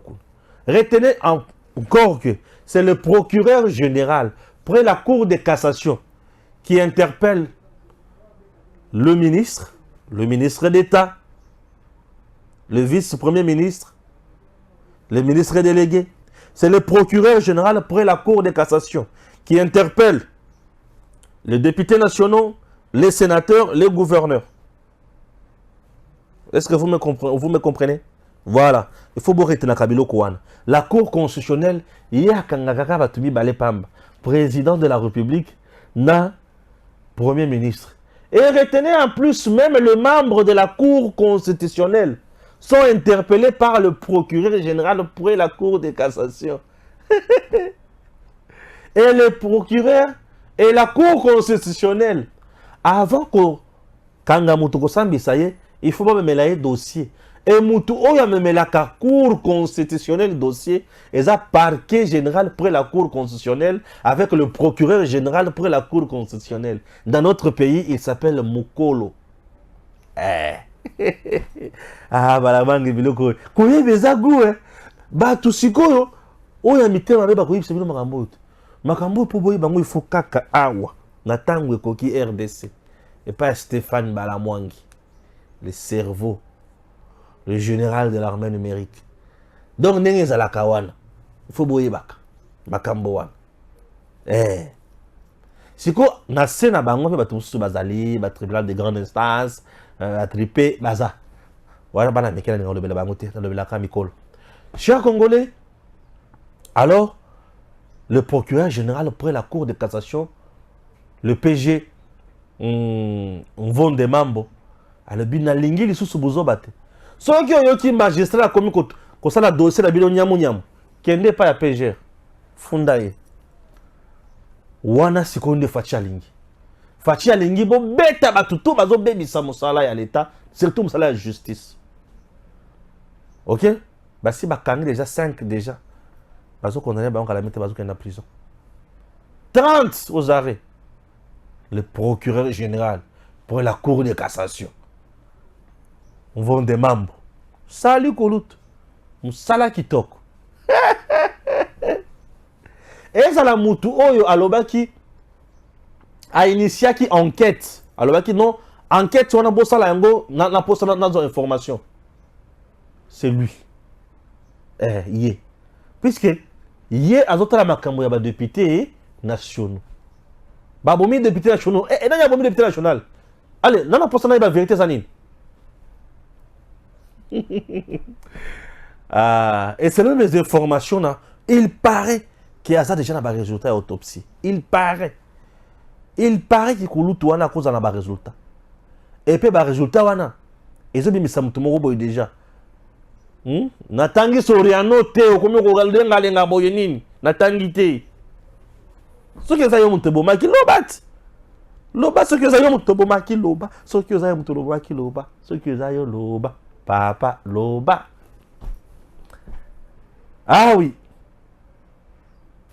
Retenez encore que c'est le procureur général près la cour de cassation qui interpelle le ministre d'État, le vice-premier ministre, le ministre délégué. C'est le procureur général près la cour de cassation qui interpelle les députés nationaux, les sénateurs, les gouverneurs. Est-ce que vous me comprenez? Voilà. Il faut retenir Kabilo Kouane. La cour constitutionnelle, il y a Kangakaka Batumi Balepamba, président de la République, na premier ministre. Et retenez en plus, même les membres de la Cour constitutionnelle sont interpellés par le procureur général pour la Cour de cassation. Et le procureur et la Cour constitutionnelle, avant que Kangamutu Sambi, ça y est, il faut pas me mêler dossier. Et Moutou Oya me mêler la Cour constitutionnelle dossier, et ça parquet général près la Cour constitutionnelle avec le procureur général près la Cour constitutionnelle. Dans notre pays, il s'appelle Mukolo. Bah la mangue biloko. Koye bezagou Bah tout sikoyo. Oya mitema beba koyi sebino makambo. Makambo po boyi bango il faut kaka awa. Na tango koki RDC. Et pas Stéphane Balamwangi. Le cerveau. Le général de l'armée numérique. Donc, il faut boyer baka. Makambo wana. Si ko na sena bango pe batusu bazali, ba tribunal de grande instance, attripé baza. Voilà bana mekela ngolo bela bango te, le bela ka mikolo. Chers Congolais, alors le procureur général près la cour de cassation, le PG Vonde Mambo, ale bina lingi lisusu bozobate. Ceux qui ont eu magistrat comme qu'on ça la dossier la bilo nyamu nyamu qui n'est pas à PGR fundaye wana sikonde fatia lingi bo beta batutu bazo bebisa mosala ya l'état surtout mosala ya justice. OK, bah si bakangi déjà 5 déjà bazo condamné ba on la mettre bazo en prison 30 aux arrêts. Le procureur général pour la cour de cassation on vend des membres. Salut Kolut. Moussala kitoko. Et ça la moutou oyo alobaki a initié qui enquête. Alobaki non, enquête on a bossa la yango na posta na information. C'est lui. Yé. Puisque yé azota la makambo ya ba député nationaux. Ba bomi député nationaux. Na ya bomi député national. Allez, na posta na ba vérité zanine. Et selon les informations, là, il paraît qu'il y a ça déjà dans le résultat d'autopsie. Il paraît qu'il y a cause dans le résultat. Et puis, le résultat, ils ont mis ça déjà. Natangi Soriano te, comme on regarde les boyenini, Natangi te. Ce que ça y est, mon tebo maki lobat. Loba, ce que ça y est, mon tebo maki loba. Ce que ça y est, mon tebo maki loba. Ce que ça y est, loba. Papa Loba. Ah oui.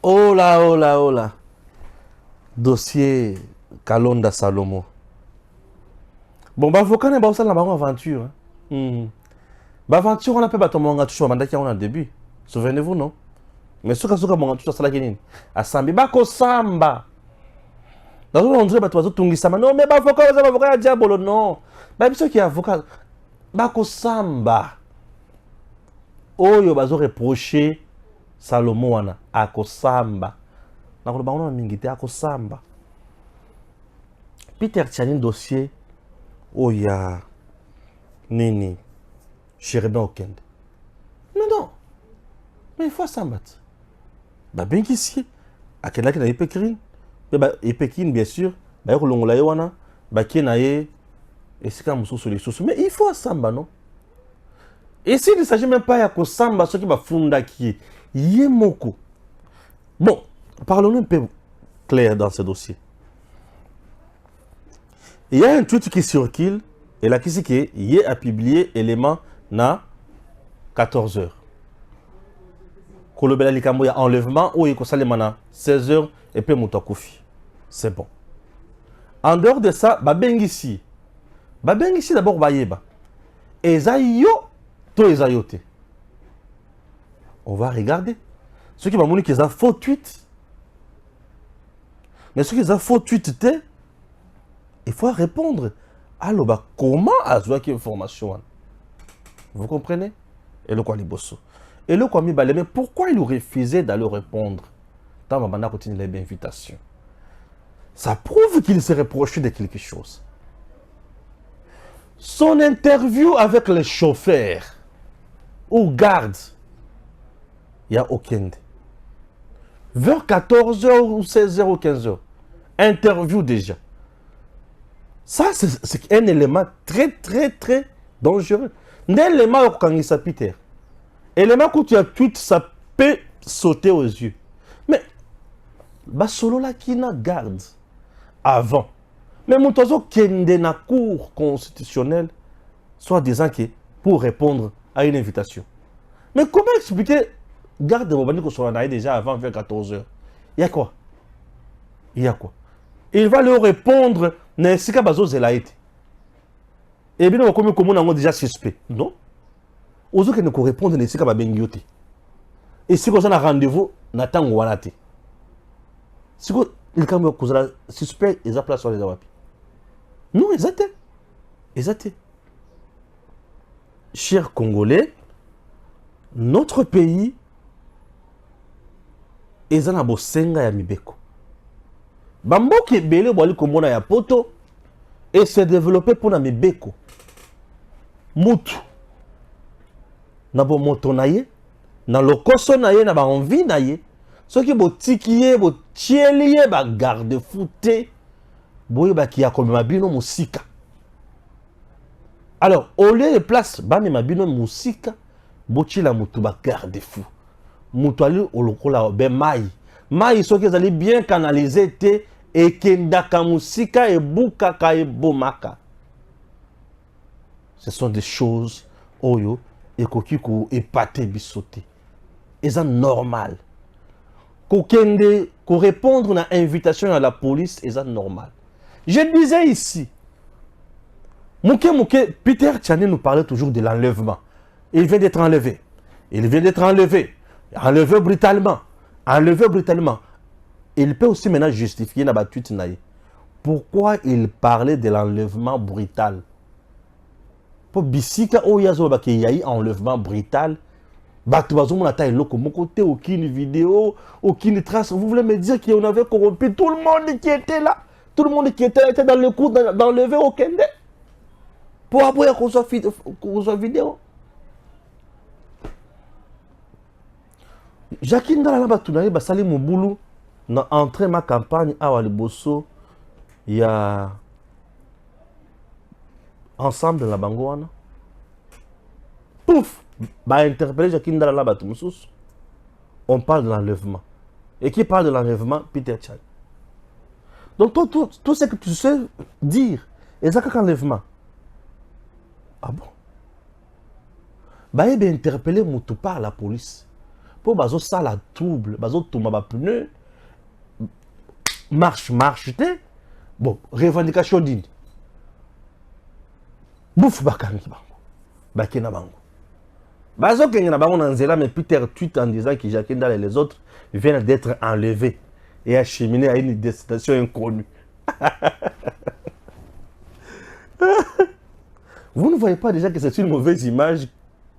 Oh là. Dossier Kalonda Salomo. Bon, bah, faut quand même ça la aventure. Bah, aventure, on a pas tomber toujours mandaki on a début. Souvenez-vous, non? Mais ce que vous avez tout ça, c'est Asambi, bako samba. Dans le monde, tu vas tout samba. Non, mais avocat diabolo, non. Bah, ce qui est avocat, bako samba. Oyo bazo reprocher Salomon wana akosamba. Na ko ba ona mingite akosamba. Peter Tchanin dossier oya nini Chérubin Okende. Non. Mais il faut sambat. Ba bien qu'ici a kena ki na ipekrin. Ba ipekine bien sûr, ba ko longola wana, ba ki na ye esika mususu les sous. Mais il faut samba non. Et s'il ne s'agit même pas de Samba, ce qui va fonder qui est Yemoko. Bon, parlons-nous un peu clair dans ce dossier. Il y a un tweet qui circule, et là, qui a publié élément na 14h. Kolobela Likambo, il y a enlèvement, ou il y a 16h, et puis Moutakofi. C'est bon. En dehors de ça, Babengisi d'abord, Bayeba. Et Zayo, on va regarder. Ceux qui vont dire qu'ils ont faux tweet. Mais ceux qui ont faux tweet, il faut répondre. Alors, comment avoir une information? Vous comprenez? Et le quoi Liboso. Et le quoi mais pourquoi il refusait d'aller répondre? Tant que continue l'invitation. Ça prouve qu'il s'est reproché de quelque chose. Son interview avec les chauffeurs ou garde, il n'y a aucun. Vers 14h ou 16h ou 15h, interview déjà. Ça, c'est un élément très dangereux. Un élément quand il s'appelle élément quand tu as tweet, ça peut sauter aux yeux. Mais, solo là qui n'a garde avant. Mais mon tozo qui est dans la cour constitutionnelle, soit disant que pour répondre à une invitation. Mais comment expliquer, garde de Mobani qu'on soit déjà avant 14h? Il y a quoi? Il va leur répondre, n'est-ce pas bazo zelaïti? Et bien, comme on a déjà suspect. Non? Aux autres qui ne répondent, n'est-ce pas bengiote? Et si on a rendez-vous, n'attend ou wanate. Si on a suspect, ils appellent sur les awapi. Non, exact. Chers Congolais, notre pays est un bosenga ya mibeko. Bamboki ebele bwali komona ya poto et se développer pour na mibeko. Mutu na bo moto na ye, na lokoso na ye, na ba envie na ye. Soki bo tikiye, bo tieliye ba garde fouté. Boye ba ki akomema bino musika. Alors, au lieu de place, bami mabino musika, bochi la mutu ba garde fou. Mutu ali olokola be mai. Mai soki ezali bien canalisé te et kendaka musika e bukaka e bomaka. Ce sont des choses oyo et kokiko e pate bisote. Et ça normal. Kokende ko répondre à invitation à la police, et ça normal. Je disais ici, Peter Tchanin nous parlait toujours de l'enlèvement. Il vient d'être enlevé. Enlevé brutalement. Il peut aussi maintenant justifier la tweet naïe. Pourquoi il parlait de l'enlèvement brutal? Pour Bissika Oyazo qu'il y a eu enlèvement brutal. Aucune vidéo, aucune trace. Vous voulez me dire qu'on avait corrompu tout le monde qui était là? Tout le monde qui était dans le coup d'enlever au Kende. Pour avoir qu'on soit vidéo. Jacqueline dans la Batounaï, Basali Mouboulou, n'a entré ma campagne à Waliboso, il y a ensemble de la Bangouana. Pouf! Bah, interpeller Jacqueline dans la Batounaï, on parle de l'enlèvement. Et qui parle de l'enlèvement? Peter Tchanin. Donc, tout ce que tu sais dire, et ça, qu'un enlèvement. Ah bon? Bah, il bien interpellé Moutou par la police. Pour bazo ça la trouble, bazo touma ba pneu, marche, bon, revendication d'une. Bouf bakangi bango, bakena bango. Bazo Kengena Bango Nanzela, mais Peter tweet en disant que Jacques Ndala et les autres viennent d'être enlevés et acheminés à une destination inconnue. Vous ne voyez pas déjà que c'est une mauvaise image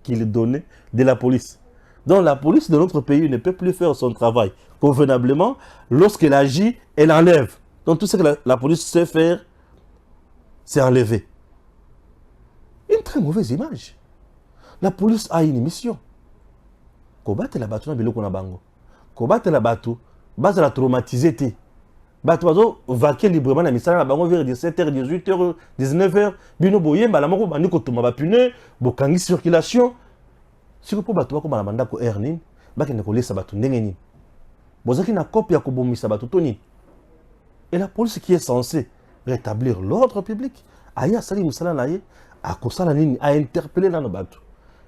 qu'il donnait de la police. Donc la police de notre pays ne peut plus faire son travail convenablement. Lorsqu'elle agit, elle enlève. Donc tout ce que la police sait faire, c'est enlever. Une très mauvaise image. La police a une mission. Combattre la bateau na biloko na bango. Combattre la bateau, base la traumatiser te. Bateau bazo vaquer librement na misala na bango vers 17h, 18h, 19h. Bino boyemba la moko bandi ko toma ba pneu, bokangi circulation. Si ko bateau ba ko banda ko ernin, ba kende ko lesa bateau ndenge nini. Bozaki na copie ya ko bomisa bateau toni. Et la police qui est censée rétablir l'ordre public, aya sali musala na ye, a kosala nini, a interpeller na no bateau.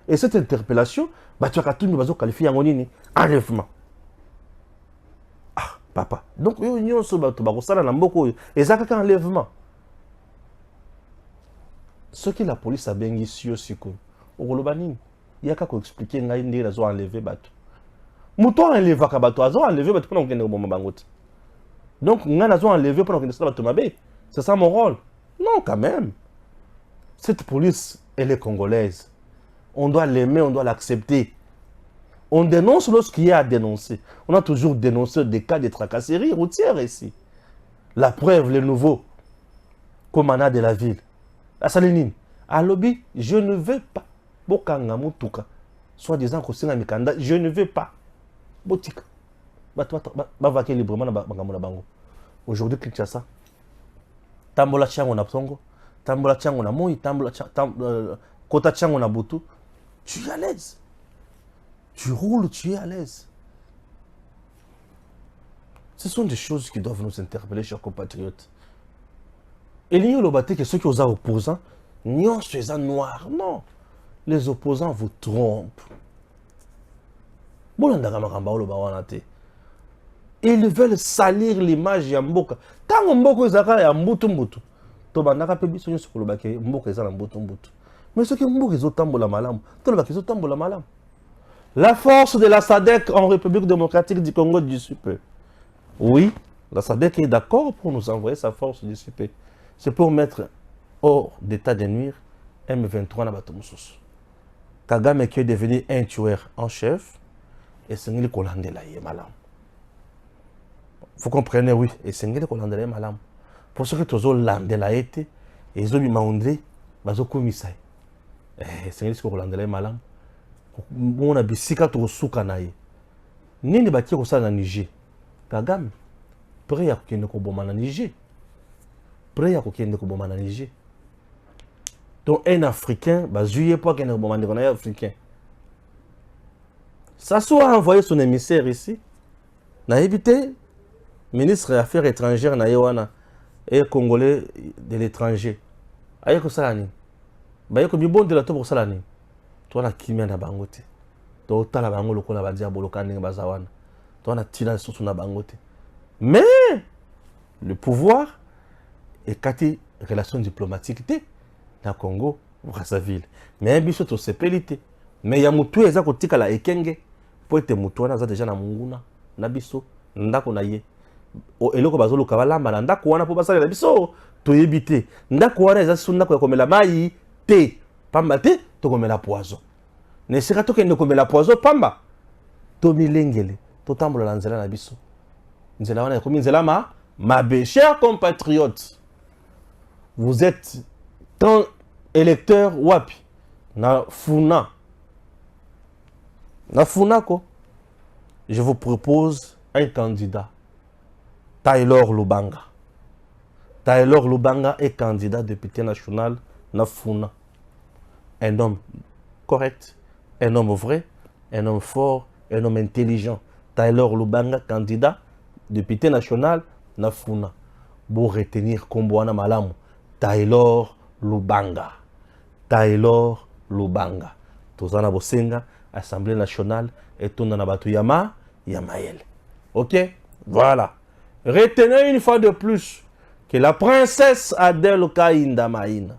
Et cette interpellation, tu as tout le monde qualifié en enlèvement. Ah, papa. Donc, il y a un enlèvement. Ce que la police a bien ici aussi, il y a qu'à expliquer qu'ils ont enlevé bateau. Mouton a enlevé bateau, ils ont enlevé bateau pendant qu'ils ont enlevé. Donc, ils ont enlevé pendant qu'ils ont enlevé. C'est ça mon rôle. Non, quand même. Cette police, elle est congolaise. On doit l'aimer, on doit l'accepter. On dénonce lorsqu'il y a à dénoncer. On a toujours dénoncé des cas de tracasserie routière ici. La preuve, le nouveau commandant de la ville. La Salinine. À lobby, je ne veux pas. Bokanga Moutuka. Soit disant que c'est un mikanda, je ne veux pas. Botika. Bavake librement na bango. Aujourd'hui, Kinshasa. Tambola Tchango na Songo. Tambola Tchango na Moi. Tambola Kota Tchango na Butu. Tu es à l'aise. Tu roules, tu es à l'aise. Ce sont des choses qui doivent nous interpeller, chers compatriotes. Et il y a le que ceux qui sont opposants, non, ceux noirs. Non. Les opposants vous trompent. Ils veulent salir l'image de Mboka. Tant que Mboka est à Mbutu. Mais ce qui est la force de la SADC en République démocratique du Congo du Super. Oui, la SADC est d'accord pour nous envoyer sa force du Super. C'est pour mettre hors d'état de nuire M23 na Batomoussous. Kagame qui est devenu un tueur en chef et c'est lui qui l'a là, malam. Vous comprenez, oui, et c'est lui qui l'a là, malam. Pour ceux qui ont landé la été, et ils ont mis maundé, ils ont commis ça. C'est lui qui l'a là, malam. On a bisika to suka naye nini baki ko sala na Niger Kagame prêt ya kokende ko boma na Niger donc un africain bazuye pas kende ko boma ndeko na africain ça soit envoyé son émissaire ici na éviter ministre des affaires étrangères na yewana et congolais de l'étranger aye ko sala ni ba ko bibonde la to ko sala ni. Toi la kimia na bangote. Toi tala bango lokola ba diabolo kaninga bazawana. Toi na tina soso na bangote. Mais le pouvoir est kati relation diplomatique té na Congo Brazzaville. Mais biso to sepelité. Mais ya mutu eza kotika la ekenge po ete mutu wana za déjà na munguna na biso ndako na ye. O eloko bazolo kabalamba na ndako wana po basala na biso to yebité. Ndako wana eza sunda ko komela mai té. Pamba te to komela poison. Ne sera to kende komela poison pamba. To milengele, to tambola na nzela na biso. Nzela wana komi nzela mabe. Chers compatriotes, vous êtes tant électeurs wapi na funa. Na funa ko. Je vous propose un candidat. Taylor Lubanga. Taylor Lubanga est candidat député national na funa. Un homme correct, un homme vrai, un homme fort, un homme intelligent. Taylor Lubanga, candidat, député national, Nafuna. Pour retenir Komboana Malamu. Taylor Lubanga. Taylor Lubanga. Tozana Bosenga, Assemblée nationale, et Tona Nabatu Yamael. Ok? Voilà. Retenez une fois de plus que la princesse Adèle Kainda Maïna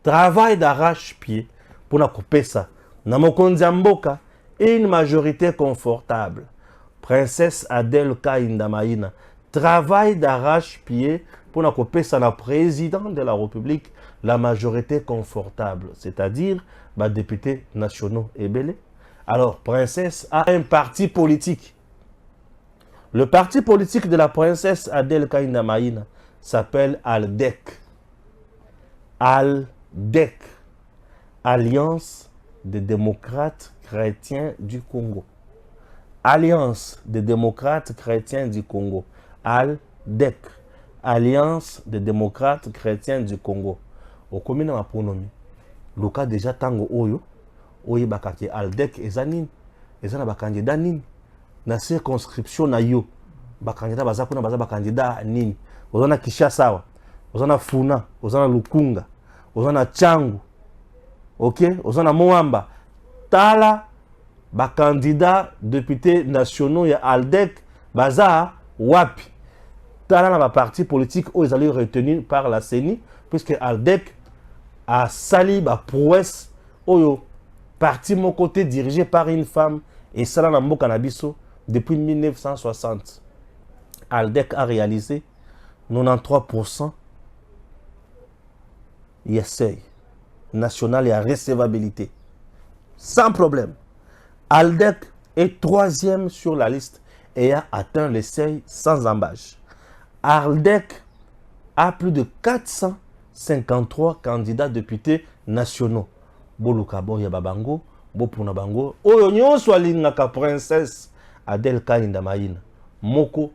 travaille d'arrache-pied pour couper ça. Namokonzi Mboka, une majorité confortable. Princesse Adèle Kainda Maïna travaille d'arrache-pied pour n'accompagner la président de la République la majorité confortable, c'est-à-dire les députés nationaux et belés. Alors, Princesse a un parti politique. Le parti politique de la princesse Adèle Kainda Maïna s'appelle ALDEC. ALDEC, Alliance des démocrates chrétiens du Congo. Alliance des démocrates chrétiens du Congo. ALDEC, Alliance des démocrates chrétiens du Congo. Au commune ma pronomi. Le cas déjà tango oyo, oyo bakaki ALDEC ezanin, ezana bakandidat nini. Na circonscription na yo, bakandidat baza kuna baza bakandidat nini. Ozana Kinshasa, ozana Funa, ozana Lukunga, ozana Changu, ok, ozana Moamba. Tala bakandidat députés nationaux ya ALDEC baza wapi. Tala na ba parti politique où ils allaient retenir par la CENI, puisque ALDEC a sali ba prouesse oyo parti mon côté dirigé par une femme et ça na mboka na biso depuis 1960. ALDEC a réalisé 93% il y a seuil national et à recevabilité sans problème. ALDEC est 3e sur la liste et a atteint le seuil sans embâche. ALDEC a plus de 453 candidats députés nationaux. Boluka Boya Babango, Bopuna Bango, Oyo nyonso alingaka princesse Adèle Kainda Maïna. Moko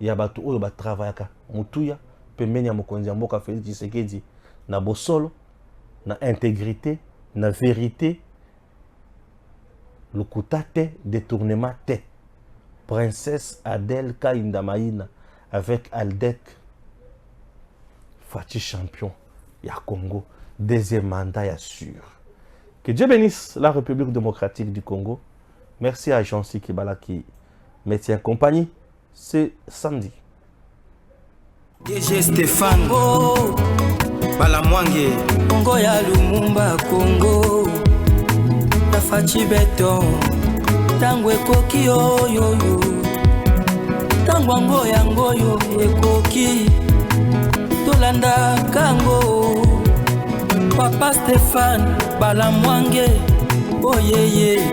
Yabatu Oyo ba travaillaka. Mutuya, pembeni ya mokonzi mboka Félix Tshisekedi. Na bosolo, na intégrité, na vérité. Lukuta te, détournement te. Princesse Adèle Kainda Maïna avec ALDEC. Fati champion, ya Congo. Deuxième mandat, ya sûr. Que Dieu bénisse la République démocratique du Congo. Merci à Jean-C Kibala qui me tient compagnie. C'est samedi. DG Stéphane Balamwange Congo ya Lumumba Congo Tafachi beton Tangwe koki yo yo yo Tangwango yango yo ekoki Tolanda kango Papa Stéphane Balamwange oh yeah yeah